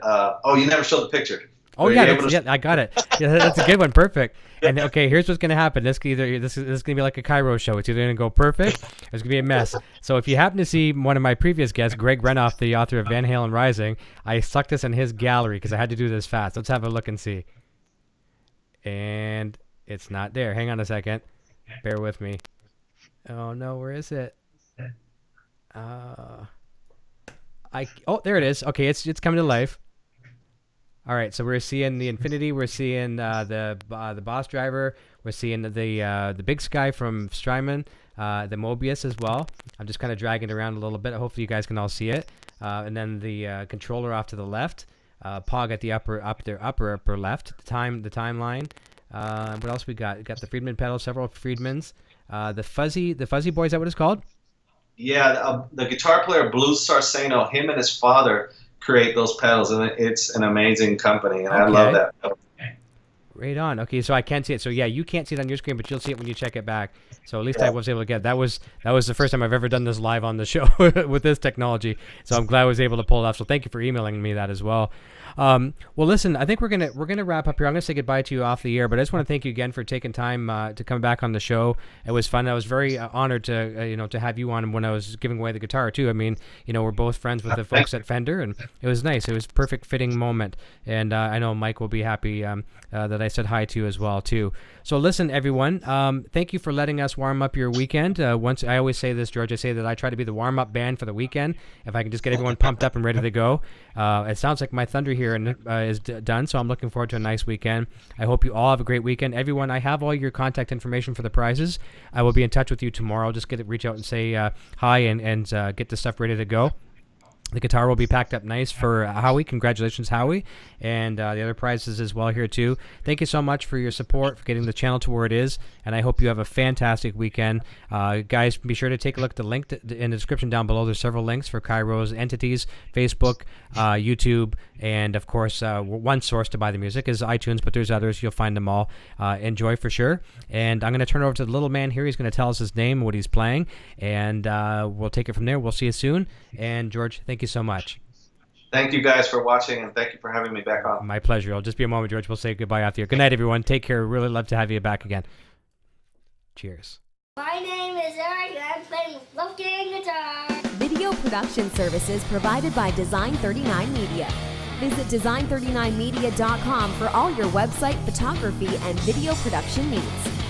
you never showed the picture. Oh yeah, I got it. Yeah, that's a good one. Perfect. And okay, here's what's gonna happen. This is gonna be like a Cairo show. It's either gonna go perfect, or it's gonna be a mess. So if you happen to see one of my previous guests, Greg Renoff, the author of Van Halen Rising, I stuck this in his gallery because I had to do this fast. Let's have a look and see. And it's not there. Hang on a second. Bear with me. Oh no, where is it? There it is. Okay, it's coming to life. All right, so we're seeing the Infinity. We're seeing the Boss Driver. We're seeing the Big Sky from Strymon, the Mobius as well. I'm just kind of dragging it around a little bit. Hopefully you guys can all see it. And then the controller off to the left. Pog at the upper left. The timeline. What else we got? We got the Friedman pedal, several Friedmans. The fuzzy boy, is that what it's called? Yeah, the guitar player Blues Sarceno, him and his father create those pedals, and it's an amazing company, and I love that pedal. Right on. Okay, so I can see it. So yeah, you can't see it on your screen, but you'll see it when you check it back. So at least I was able to get that was the first time I've ever done this live on the show with this technology. So I'm glad I was able to pull it off. So thank you for emailing me that as well. Well, listen, I think we're gonna wrap up here. I'm gonna say goodbye to you off the air, but I just want to thank you again for taking time to come back on the show. It was fun. I was very honored to to have you on when I was giving away the guitar too. I mean, we're both friends with the folks at Fender, and it was nice. It was a perfect fitting moment, and I know Mike will be happy that I said hi to you as well too. So listen, everyone, thank you for letting us warm up your weekend. Once I always say this, George, I say that I try to be the warm up band for the weekend. If I can just get everyone pumped up and ready to go. It sounds like my thunder here is done, so I'm looking forward to a nice weekend. I hope you all have a great weekend. Everyone, I have all your contact information for the prizes. I will be in touch with you tomorrow. Just reach out and say hi and get the stuff ready to go. The guitar will be packed up nice for Howie. Congratulations, Howie. And the other prizes as well here, too. Thank you so much for your support, for getting the channel to where it is. And I hope you have a fantastic weekend. Guys, be sure to take a look at the link in the description down below. There's several links for Cairo's entities, Facebook, YouTube, and, of course, one source to buy the music is iTunes, but there's others. You'll find them all. Enjoy for sure. And I'm going to turn it over to the little man here. He's going to tell us his name, what he's playing, and we'll take it from there. We'll see you soon. And, George, thank you so much. Thank you guys for watching, and thank you for having me back on. My pleasure. It'll just be a moment, George. We'll say goodbye after here. Good night, everyone. Take care. Really love to have you back again. Cheers. My name is Eric, and I'm playing Wolfgang guitar. Video production services provided by Design 39 Media. Visit design39media.com for all your website, photography, and video production needs.